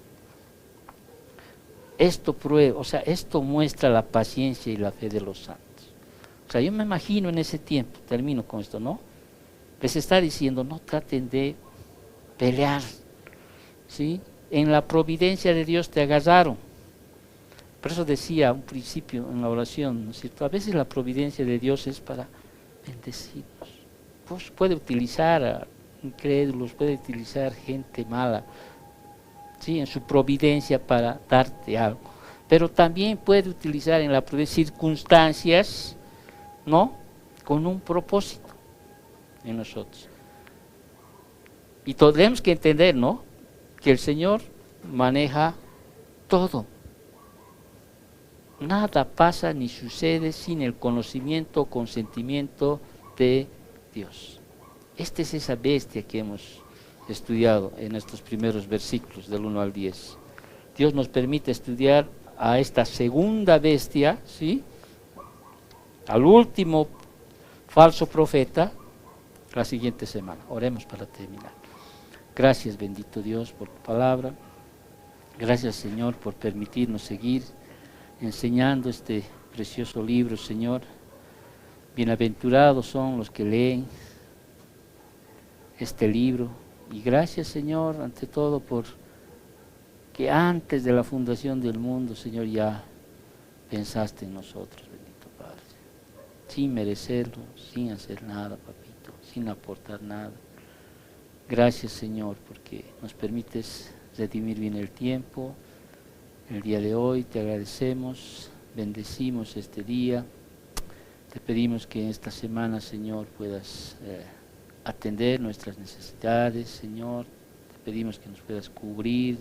Speaker 1: Esto prueba, o sea, esto muestra la paciencia y la fe de los santos. O sea, yo me imagino en ese tiempo, termino con esto, ¿no? Les está diciendo, no traten de pelear, ¿sí? En la providencia de Dios te agarraron. Por eso decía un principio en la oración, ¿no es cierto? A veces la providencia de Dios es para bendecirnos. Pues puede utilizar a incrédulos, puede utilizar gente mala, ¿sí? En su providencia para darte algo, pero también puede utilizar en la circunstancias, ¿no? Con un propósito en nosotros. Y tenemos que entender, ¿no? Que el Señor maneja todo. Nada pasa ni sucede sin el conocimiento o consentimiento de Dios. Esta es esa bestia que hemos estudiado en estos primeros versículos del 1 al 10. Dios nos permite estudiar a esta segunda bestia, ¿sí? Al último falso profeta, la siguiente semana. Oremos para terminar. Gracias, bendito Dios, por tu palabra. Gracias, Señor, por permitirnos seguir enseñando este precioso libro, Señor. Bienaventurados son los que leen este libro. Y gracias, Señor, ante todo, por que antes de la fundación del mundo, Señor, ya pensaste en nosotros, bendito Padre. Sin merecerlo, sin hacer nada, papito, sin aportar nada. Gracias, Señor, porque nos permites redimir bien el tiempo. El día de hoy te agradecemos, bendecimos este día. Te pedimos que en esta semana, Señor, puedas atender nuestras necesidades, Señor. Te pedimos que nos puedas cubrir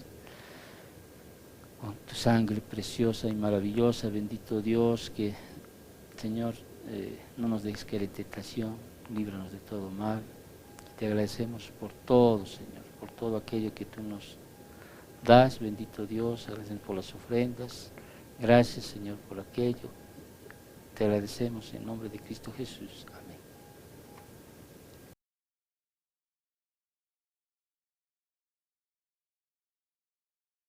Speaker 1: con tu sangre preciosa y maravillosa, bendito Dios, que, Señor, no nos dejes caer en tentación, líbranos de todo mal. Te agradecemos por todo, Señor, por todo aquello que tú nos das, bendito Dios. Agradecemos por las ofrendas. Gracias, Señor, por aquello. Te agradecemos en nombre de Cristo Jesús.